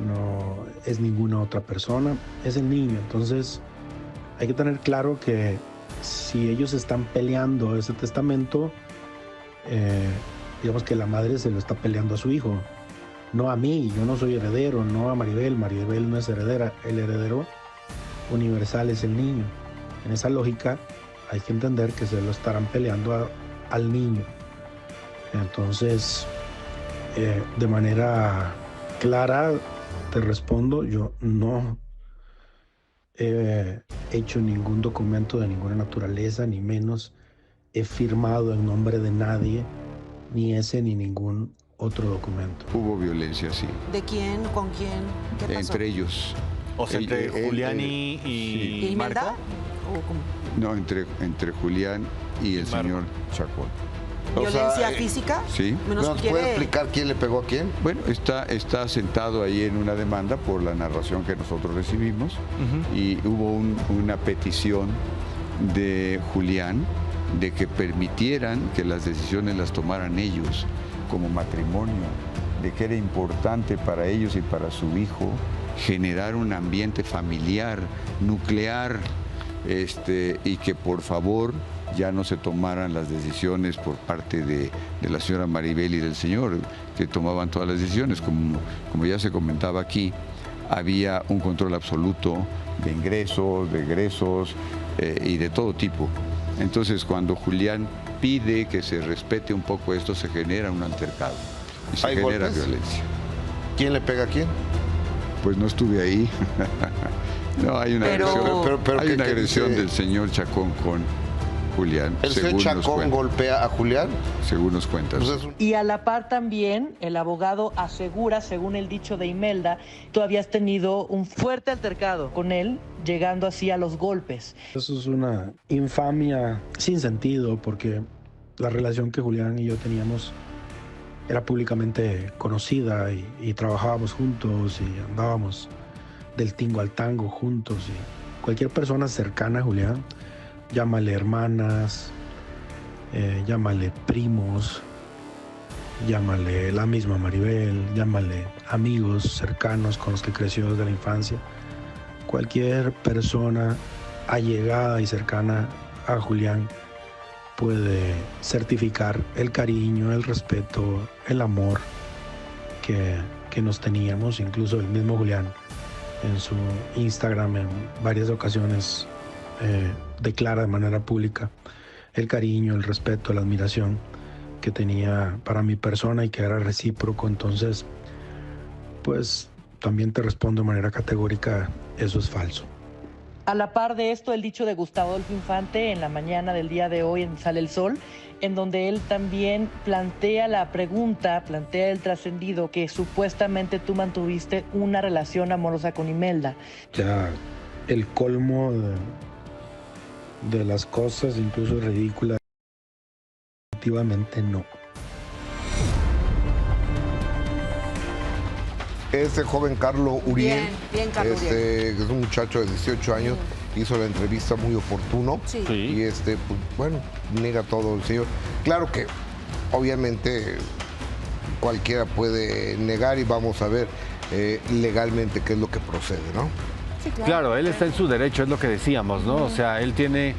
no es ninguna otra persona, es el niño. Entonces hay que tener claro que si ellos están peleando ese testamento, digamos que la madre se lo está peleando a su hijo, no a mí. Yo no soy heredero, no a Maribel. Maribel no es heredera, el heredero universal es el niño. En esa lógica hay que entender que se lo estarán peleando al niño. Entonces, de manera clara te respondo, yo no he hecho ningún documento de ninguna naturaleza, ni menos he firmado en nombre de nadie, ni ese ni ningún otro documento. Hubo violencia, sí. ¿De quién? ¿Con quién? ¿Qué pasó? Entre ellos. O sea, entre Julián y ¿Y Imelda? Marco. ¿O cómo? No, entre Julián y el señor Chacón. ¿Violencia física? Sí. ¿Nos puede explicar quién le pegó a quién? Bueno, está sentado ahí en una demanda por la narración que nosotros recibimos, y hubo una petición de Julián de que permitieran que las decisiones las tomaran ellos como matrimonio, de que era importante para ellos y para su hijo generar un ambiente familiar, nuclear, y que por favor ya no se tomaran las decisiones por parte de la señora Maribel y del señor, que tomaban todas las decisiones. Como ya se comentaba aquí, había un control absoluto de ingresos, de egresos y de todo tipo. Entonces, cuando Julián pide que se respete un poco esto, se genera un altercado y se genera violencia. ¿Quién le pega a quién? Pues no estuve ahí. No, hay una agresión del señor Chacón con Julián. ¿El señor Chacón golpea a Julián? Según nos cuentan. Y a la par también, el abogado asegura, según el dicho de Imelda, tú habías tenido un fuerte altercado con él, llegando así a los golpes. Eso es una infamia sin sentido, porque la relación que Julián y yo teníamos era públicamente conocida, y trabajábamos juntos y andábamos del tingo al tango juntos, y cualquier persona cercana a Julián, llámale hermanas, llámale primos, llámale la misma Maribel, llámale amigos cercanos con los que creció desde la infancia, cualquier persona allegada y cercana a Julián puede certificar el cariño, el respeto, el amor que nos teníamos. Incluso el mismo Julián en su Instagram en varias ocasiones declara de manera pública el cariño, el respeto, la admiración que tenía para mi persona, y que era recíproco. Entonces, pues también te respondo de manera categórica, eso es falso. A la par de esto, el dicho de Gustavo Adolfo Infante en la mañana del día de hoy en Sale el Sol, en donde él también plantea la pregunta, plantea el trascendido que supuestamente tú mantuviste una relación amorosa con Imelda. Ya el colmo de las cosas, incluso ridículas, definitivamente no. Este joven Carlos Uriel, bien, Carlos Uriel. que es un muchacho de 18 años, hizo la entrevista muy oportuno Sí. y pues, bueno, niega todo el señor. Claro que obviamente cualquiera puede negar y vamos a ver legalmente qué es lo que procede, ¿no? Sí, Claro, él está en su derecho, es lo que decíamos, ¿no? O sea, él tiene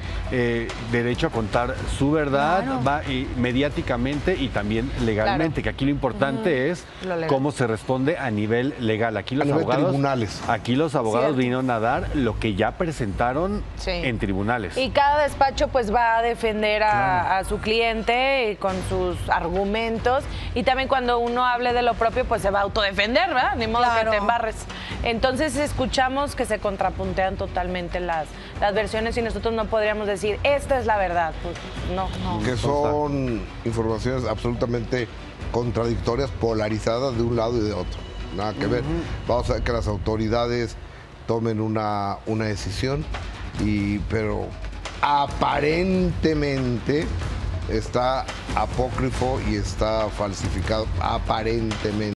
derecho a contar su verdad, Claro. va y mediáticamente y también legalmente, Claro. que aquí lo importante es Lo legal. cómo se responde a nivel legal. Aquí los A nivel abogados, tribunales. aquí los abogados Cierto. vinieron a dar lo que ya presentaron Sí. en tribunales. Y cada despacho pues va a defender a su cliente con sus argumentos, y también cuando uno hable de lo propio pues se va a autodefender, ¿verdad? Ni modo Claro. que te embarres. Entonces escuchamos que se contrapuntean totalmente las versiones y nosotros no podríamos decir, esta es la verdad. Pues no. Que son informaciones absolutamente contradictorias, polarizadas de un lado y de otro. Nada que ver. Vamos a ver que las autoridades tomen una decisión, pero aparentemente está apócrifo y está falsificado, aparentemente.